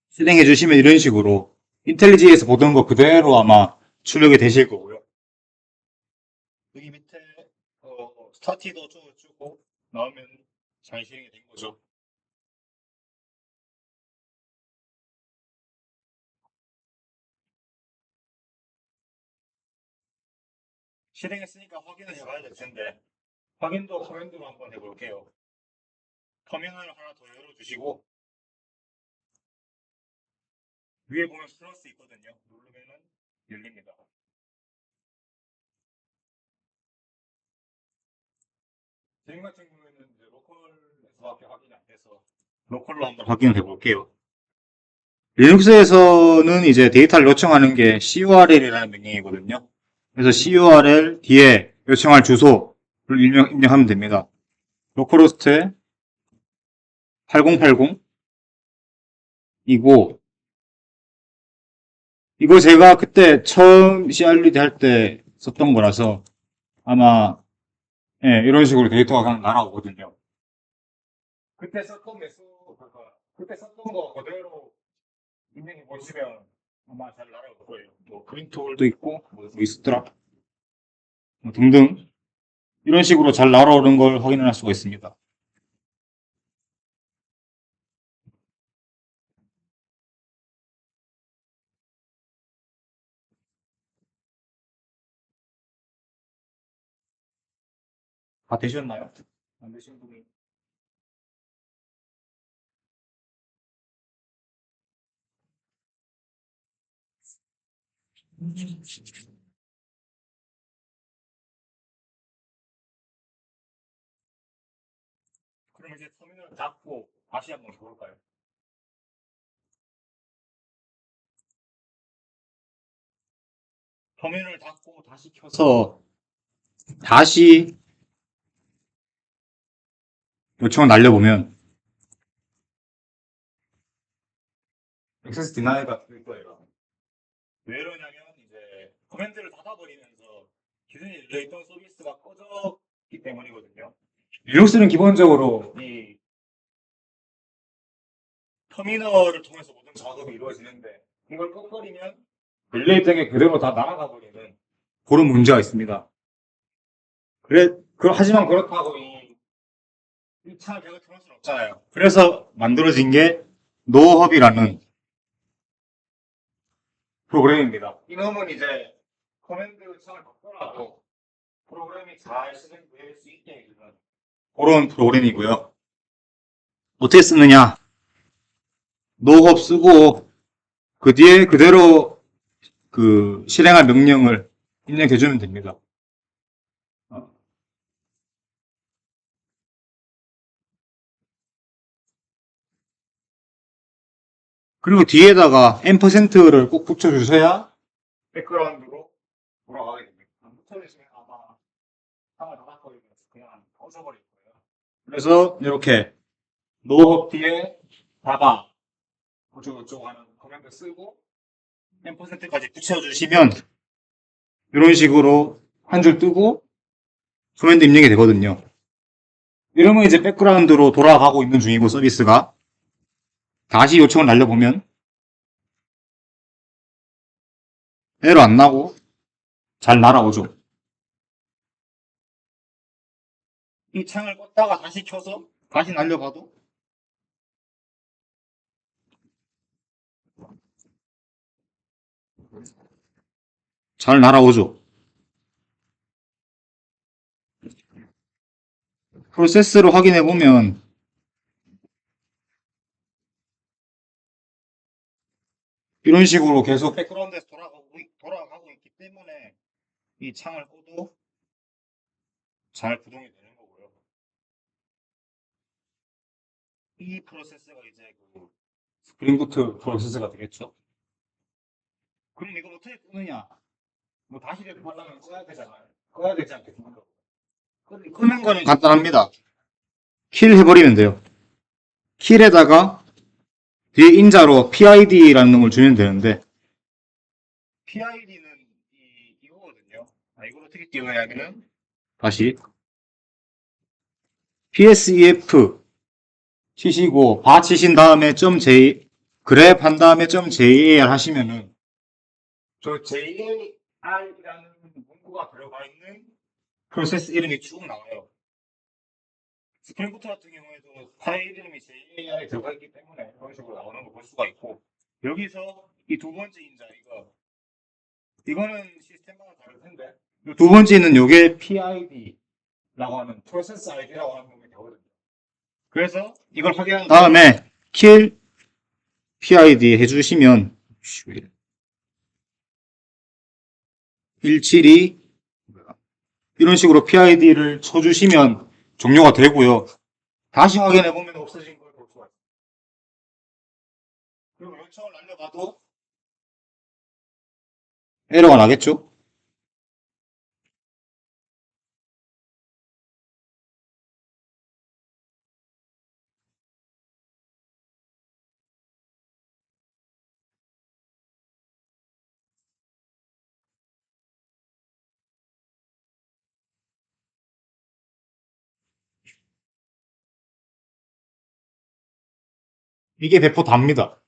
실행해 주시면 이런 식으로 인텔리지에서 보던 거 그대로 아마 출력이 되실 거고요. 여기 밑에 스타티도 주고 나오면 잘 실행이 된 거죠. 실행했으니까 확인을 해봐야 될 텐데 확인도 커맨드로 한번 해볼게요. 터미널 하나 더 열어주시고 위에 보면 플러스 있거든요. 누르면은 열립니다. 지금 같은 경우에는 이제 로컬에서밖에 확인이 안 돼서 로컬로 한번 확인을 해볼게요. 리눅스에서는 이제 데이터를 요청하는 게 curl이라는 명령이거든요. 그래서 curl 뒤에 요청할 주소를 입력하면 됩니다. 로컬호스트 8080 이고 이거 제가 그때 처음 CRLD 할 때 썼던 거라서 아마 이런 식으로 데이터가 그냥 날아오거든요. 그때 썼던 매수 그때 썼던 거 그대로 입력해 보시면 아마 잘 날아올 거예요. 뭐 그린톨도 있고 뭐 있었더라 뭐 등등 이런 식으로 잘 날아오는 걸 확인할 수가 있습니다. 다 되셨나요? 안 되신 분이 그럼 이제 터미널 닫고 다시 한번 볼까요? 터미널 닫고 다시 켜서 다시 요청을 날려보면 액세스 디나이가 뜰 거예요. 왜 이러냐면 이제 커맨드를 닫아버리면서 기존에 열려있던 서비스가 꺼졌기 때문이거든요. 리눅스는 기본적으로 이 터미널을 통해서 모든 작업이 이루어지는데 이걸 꺼버리면 릴레이 등에 그대로 다 날아가 버리는 그런 문제가 있습니다. 하지만 그렇다고 이 창을 계속 켜놓을 수는 없잖아요. 그래서 만들어진 게 노허비라는 프로그램입니다. 이놈은 이제 커맨드 창을 걷더라도 프로그램이 잘 실행될 수 있게 해주는 그런 프로그램이고요. 어떻게 쓰느냐? 노허브 쓰고 그 뒤에 그대로 그 실행할 명령을 입력해주면 됩니다. 그리고 뒤에다가 %를 꼭 붙여주셔야 백그라운드로 돌아가게 됩니다. 안 붙여주시면 아마 상을 닫아버리면서 그냥 꺼져버릴 거예요. 그래서 이렇게 노업 뒤에 자바 어쩌고저쩌고 하는 커맨드 쓰고 %까지 붙여주시면 이런 식으로 한 줄 뜨고 커맨드 입력이 되거든요. 이러면 이제 백그라운드로 돌아가고 있는 중이고 서비스가 다시 요청을 날려보면 에러 안 나고 잘 날아오죠. 이 창을 껐다가 다시 켜서 다시 날려봐도 잘 날아오죠. 프로세스로 확인해 보면 이런 식으로 계속 백그라운드에서 돌아가고 있기 때문에 이 창을 꺼도 잘 구동이 되는 거고요. 이 프로세스가 이제 그 스프링부트 프로세스가 되겠죠. 그럼 이걸 어떻게 끄느냐? 뭐 다시 랩하려면 꺼야 되잖아요. 꺼야 되지 않겠습니까? 끄는 거는 간단합니다. 킬 해버리면 돼요. 킬에다가 뒤에 인자로 PID라는 놈을 주면 되는데 PID는 이거거든요. 이걸 어떻게 띄우냐면은 다시 PSEF 치시고 바 치신 다음에 .j 그랩 한 다음에 .jar 하시면은 저 JAR이라는 문구가 들어가 있는 프로세스 이름이 쭉 나와요. 스프링부트 같은 경우에도 파일 이름이 JAR에 들어가 있기 때문에 그런 식으로 나오는 거 볼 수가 있고 여기서 이 두 번째 인자 이거는 시스템마다 다를 텐데 두 번째는 요게 PID라고 하는 프로세스 ID라고 하는 놈이 되거든요. 그래서 이걸 확인한 다음에 kill PID 해주시면 172 이런 식으로 PID를 쳐주시면 종료가 되고요. 다시 확인해보면 없어진 걸 볼 수가 있어요. 그리고 요청을 날려봐도 에러가 나겠죠? 이게 배포 답니다.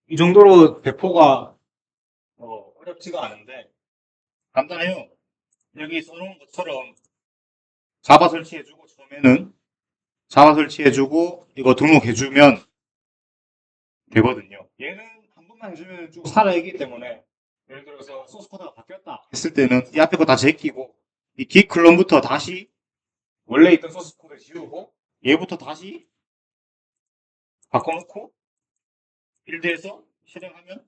이 정도로 배포가 어렵지가 않은데 간단해요. 여기 써놓은 것처럼 자바 설치해주고 처음에는 자바 설치해주고 이거 등록해주면 되거든요. 얘는 한 번만 해주면 쭉 살아있기 때문에 예를 들어서 소스 코드가 바뀌었다 했을 때는 이 앞에 거 다 제끼고 이 깃 클론부터 다시 원래 있던 소스 코드 지우고 얘부터 다시 바꿔놓고 빌드해서 실행하면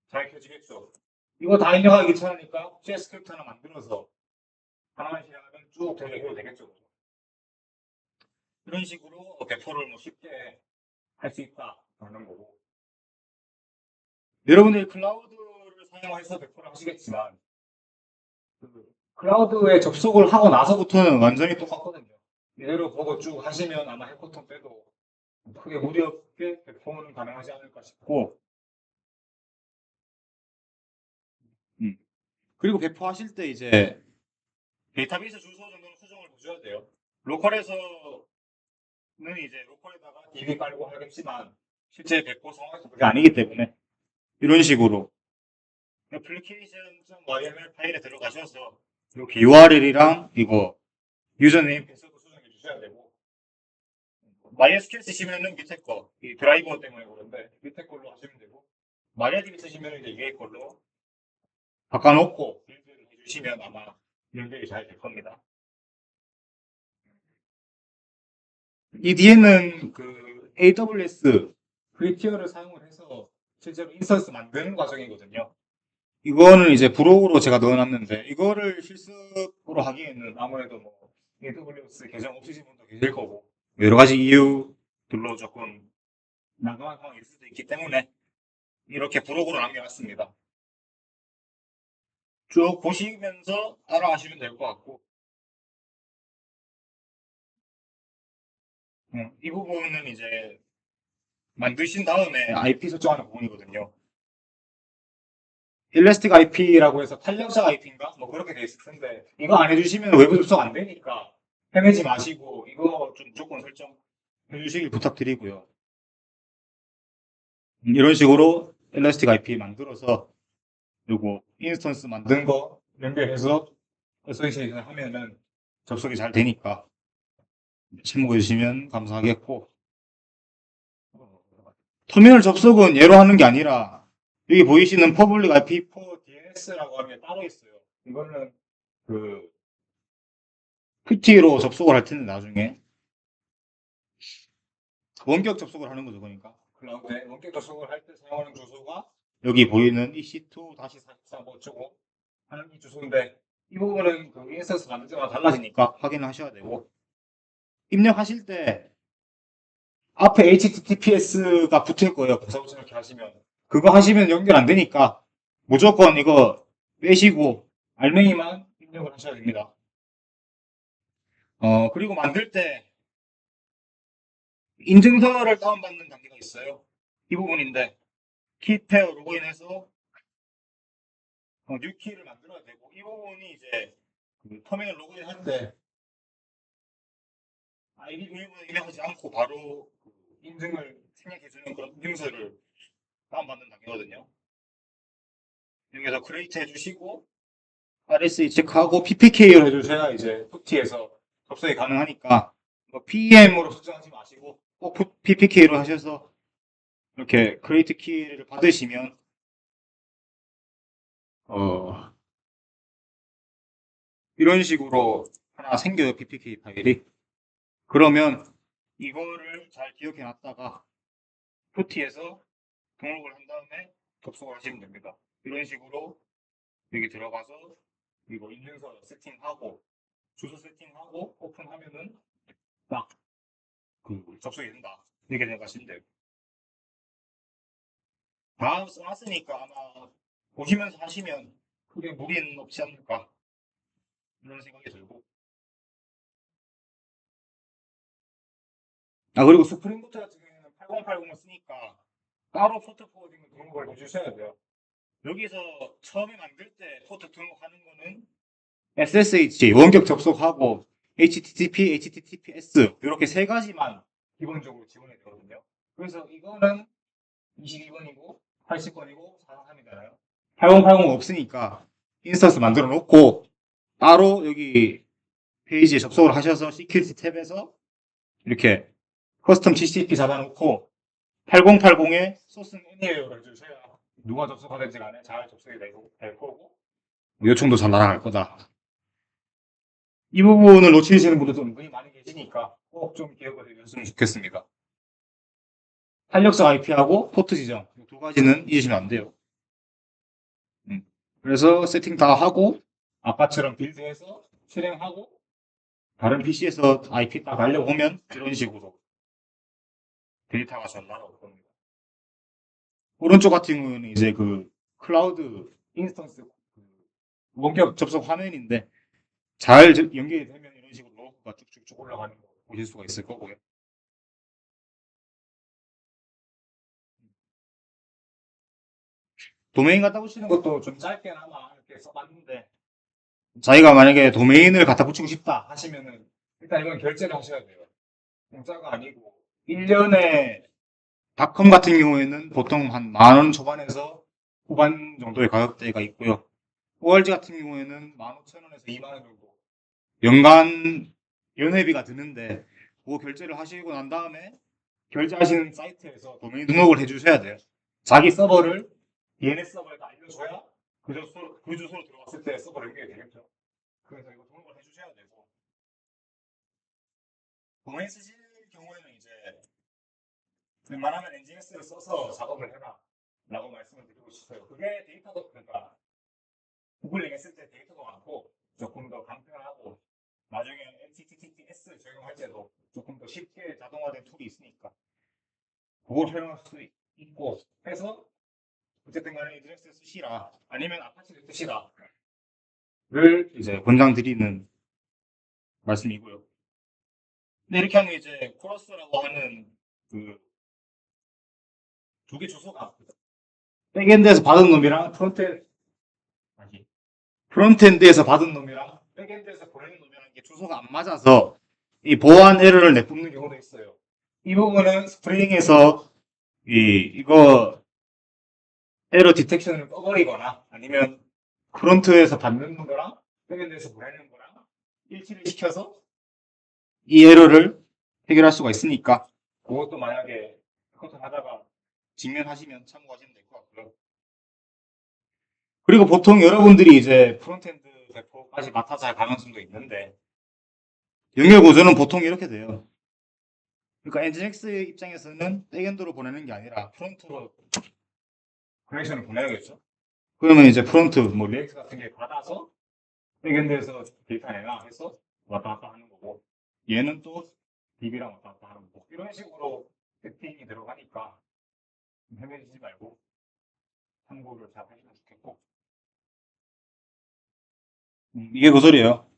잘 켜지겠죠. 이거 다 입력하기 귀찮으니까 C 스크립트 하나 만들어서 하나만 실행하면 쭉 되게 되겠죠. 이런 식으로 배포를 뭐 쉽게 할 수 있다라는 거고. 여러분들이 클라우드를 사용해서 배포를 하시겠지만 그 클라우드에 접속을 하고 나서부터는 완전히 똑같거든요. 이대로 보고 쭉 하시면 아마 해커톤 빼도 크게 무리 없게 배포는 가능하지 않을까 싶고 그리고 배포하실 때 이제 데이터베이스 주소 정도는 수정을 해줘야 돼요. 로컬에서는 이제 로컬에다가 DB 깔고 하겠지만 실제 배포 상황에서 그게 아니기 때문에 이런 식으로 application.yml 파일에 들어가셔서 이렇게 URL이랑 이거 유저네임 패스워드 수정해 주셔야 되고 MySQL 쓰시면은 밑에 거, 이 드라이버 때문에 그런데 밑에 걸로 하시면 되고 MariaDB 쓰시면 이제 위에 걸로 바꿔놓고 빌드를 해주시면 아마 연결이 잘 될 겁니다. 이 뒤에는 그 AWS 프리티어를 사용을 해서 실제로 인스턴스 만드는 과정이거든요. 이거는 이제 브로그로 제가 넣어놨는데 이거를 실습으로 하기에는 아무래도 뭐 AWS 계정 없으신 분도 계실 거고 여러 가지 이유들로 조금 난감한 상황일 수도 있기 때문에 이렇게 브로그로 남겨놨습니다. 쭉 보시면서 따라하시면 될 것 같고 이 부분은 이제 만드신 다음에 IP 설정하는 부분이거든요. 일레스틱 IP라고 해서 탄력자 IP인가? 뭐 그렇게 돼 있을 텐데 이거 안 해주시면 외부 접속 안 되니까 헤매지 마시고 이거 좀 조건 설정 해주시길 부탁드리고요. 이런 식으로 일레스틱 IP 만들어서 요거 인스턴스 만든 거 연결해서 어소시에이션 하면은 접속이 잘 되니까 참고해 주시면 감사하겠고, 터미널 접속은 얘로 하는 게 아니라 여기 보이시는 Public IP4 DNS라고 하는 게 따로 있어요. 이거는 그 PT로 접속을 할 텐데 나중에 원격 접속을 하는 거죠. 그러니까 클라우드에 원격 접속을 할 때 사용하는 주소가 여기 보이는 EC2-44 뭐 어쩌고 하는 이 주소인데, 이 부분은 그 인스턴스 만들 때마다 달라지니까 확인하셔야 되고, 입력하실 때 앞에 HTTPS가 붙을 거예요. 부사부터 이렇게 하시면 그거 하시면 연결 안 되니까 무조건 이거 빼시고 알맹이만 입력을 하셔야 됩니다. 그리고 만들 때 인증서를 다운받는 단계가 있어요. 이 부분인데, 키페어 로그인해서 뉴키를 만들어야 되고, 이 부분이 이제 그 터미널 로그인 할 때 아이디 비밀번호 입력하지 않고 바로 그 인증을 생략해주는 그런 인증서를 다운받는 단계거든요. 여기서 크리에이트 해주시고 RSA 체크하고 PPK를 해주셔야 이제 푸티에서 접속이 가능하니까 PEM으로 설정하지 마시고 꼭 PPK로 하셔서 이렇게 크리에이트 키를 받으시면 이런 식으로 하나 생겨요. PPK 파일이. 그러면 이거를 잘 기억해 놨다가 푸티에서 등록을 한 다음에 접속을 하시면 됩니다. 이런 식으로 여기 들어가서 이거 인증서 세팅하고 주소 세팅하고 오픈하면은 딱 그 접속이 된다. 이렇게 생각하시면 돼요. 다 써놨으니까 아마 보시면서 하시면 크게 무리는 없지 않을까 이런 생각이 들고. 그리고 스프링부트 같은 경우에는 8080을 쓰니까 따로 포트 포워딩을 등록을 해주셔야 돼요. 여기서 처음에 만들 때 포트 등록하는 거는 SSH 원격 접속하고 HTTP, HTTPS 이렇게 세 가지만 기본적으로 지원이 되거든요. 그래서 이거는 22번이고 80번이고 43이잖아요. 8080 없으니까 인스턴스 만들어 놓고 따로 여기 페이지에 접속을 하셔서 시큐리티 탭에서 이렇게 커스텀 TCP 잡아놓고 8080에 소스는 애니웨어를 해주셔야 누가 접속하든지 간에 잘 접속이 될 거고 요청도 잘 날아갈 거다. 이 부분을 놓치시는 분들도 은근히 많이 계시니까 꼭 좀 기억을 해주셨으면 좋겠습니다. 탄력성 IP하고 포트 지정 두 가지는 잊으시면 안 돼요. 그래서 세팅 다 하고 아까처럼 빌드해서 실행하고 다른 PC에서 IP 딱 알려오면 이런 식으로 데이터가 잘 날아올 겁니다. 오른쪽 같은 경우는 이제 그 클라우드 인스턴스 원격 접속 화면인데 잘 연결이 되면 이런 식으로 로그가 쭉쭉쭉 올라가는 거 보실 수가 있을 거고요. 도메인 갖다 붙이는 것도 좀 짧게나마 이렇게 써봤는데, 자기가 만약에 도메인을 갖다 붙이고 싶다 하시면은 일단 이건 결제를 하셔야 돼요. 공짜가 아니고 1년에 닷컴 같은 경우에는 보통 한 10,000원 초반에서 후반 정도의 가격대가 있고요. ORG 같은 경우에는 15,000원에서 20,000원 정도 연간 연회비가 드는데 그거 결제를 하시고 난 다음에 결제하시는 사이트에서 도메인 등록을 해주셔야 돼요. 자기 서버를 DNS 서버에다 알려줘야 그 주소로 들어갔을 때 서버 연결이 되겠죠. 그래서 이거 등록을 해주셔야 되고, 도메인 쓰실 경우에는 이제 웬만하면 NGS를 써서 작업을 해라 라고 말씀을 드리고 싶어요. 그게 데이터도, 그러니까 구글링 했을 때 데이터도 많고 조금 더 간편하고 나중에 HTTPS 적용할 때도 조금 더 쉽게 자동화된 툴이 있으니까 그걸 활용할 수 있고 해서 어쨌든 간에 AWS 쓰시라 아니면 아파치를 쓰시라를 이제 권장드리는 말씀이고요. 근데 이렇게 하면 이제 코러스라고 하는 그 두 개 주소가 백엔드에서 받은 놈이랑 프론트엔드에서 받은 놈이랑 백엔드에서 보내는 놈이랑 이게 주소가 안 맞아서 이 보안 에러를 내뿜는 경우도 있어요. 이 부분은 스프링에서 이거 에러 디텍션을 꺼버리거나 아니면 프론트에서 받는 거랑 백엔드에서 보내는 거랑 일치를 시켜서 이 에러를 해결할 수가 있으니까 그것도 만약에 컨트롤 하다가 직면하시면 참고하시면 될 것 같고요. 그리고 보통 여러분들이 이제 프론트엔드 배포까지 맡아서 할 가능성도 있는데 연결 구조는 보통 이렇게 돼요. 그러니까 엔진X 입장에서는 백엔드로 보내는 게 아니라 프론트로 커넥션을 보내야겠죠. 그러면 이제 프론트, 뭐 리액트 같은 게 받아서 백엔드에서 데이터 내놔 해서 왔다 갔다 하는 거고 얘는 또 DB랑 왔다 갔다 하는 거고 이런 식으로 세팅이 들어가니까 헤매지지 말고 참고를 잘 하시면 좋겠고 이게 그 소리예요.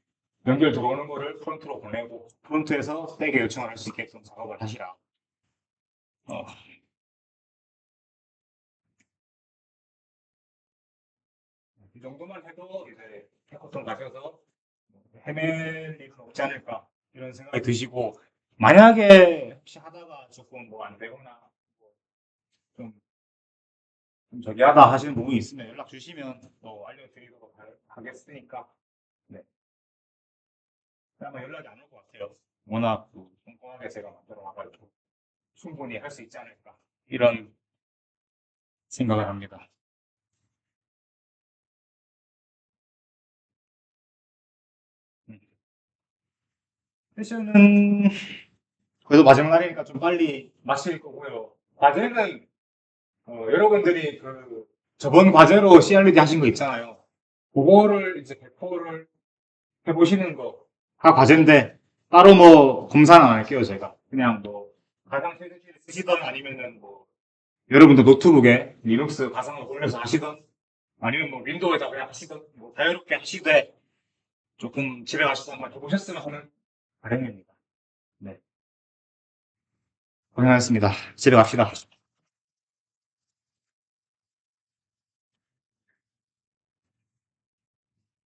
연결 들어오는 거를 프론트로 보내고 프론트에서 백에 요청을 할 수 있게끔 작업을 하시라. 어, 이 정도만 해도 이제 해커톤 가셔서 헤맬 일은 없지 않을까 이런 생각이 드시고 만약에 혹시 하다가 조금 뭐 안 되거나 좀, 좀 저기 하다 하시는 부분이 있으면 연락 주시면 또 알려드리도록 하겠으니까 네. 아마 연락이 안 올 것 같아요. 워낙 꼼꼼하게 제가 만들어 놔가지고 충분히 할 수 있지 않을까 이런 생각을 합니다. 세션은 그래도 마지막 날이니까 좀 빨리 마실 거고요. 과제는 여러분들이 그 저번 과제로 CRD 하신 거 있잖아요. 그거를 이제 배포를 해보시는 거가 과제인데 따로 뭐 검사는 안 할게요 제가. 그냥 뭐 가상 필드키를 쓰시던 아니면은 뭐 여러분들 노트북에 리눅스 가상을 돌려서 하시던 아니면 뭐 윈도우에다 그냥 하시던 뭐 자유롭게 하시되 조금 집에 가셔서 한번 해보셨으면 하는 바람입니다. 네, 고생하셨습니다. 집에 갑시다.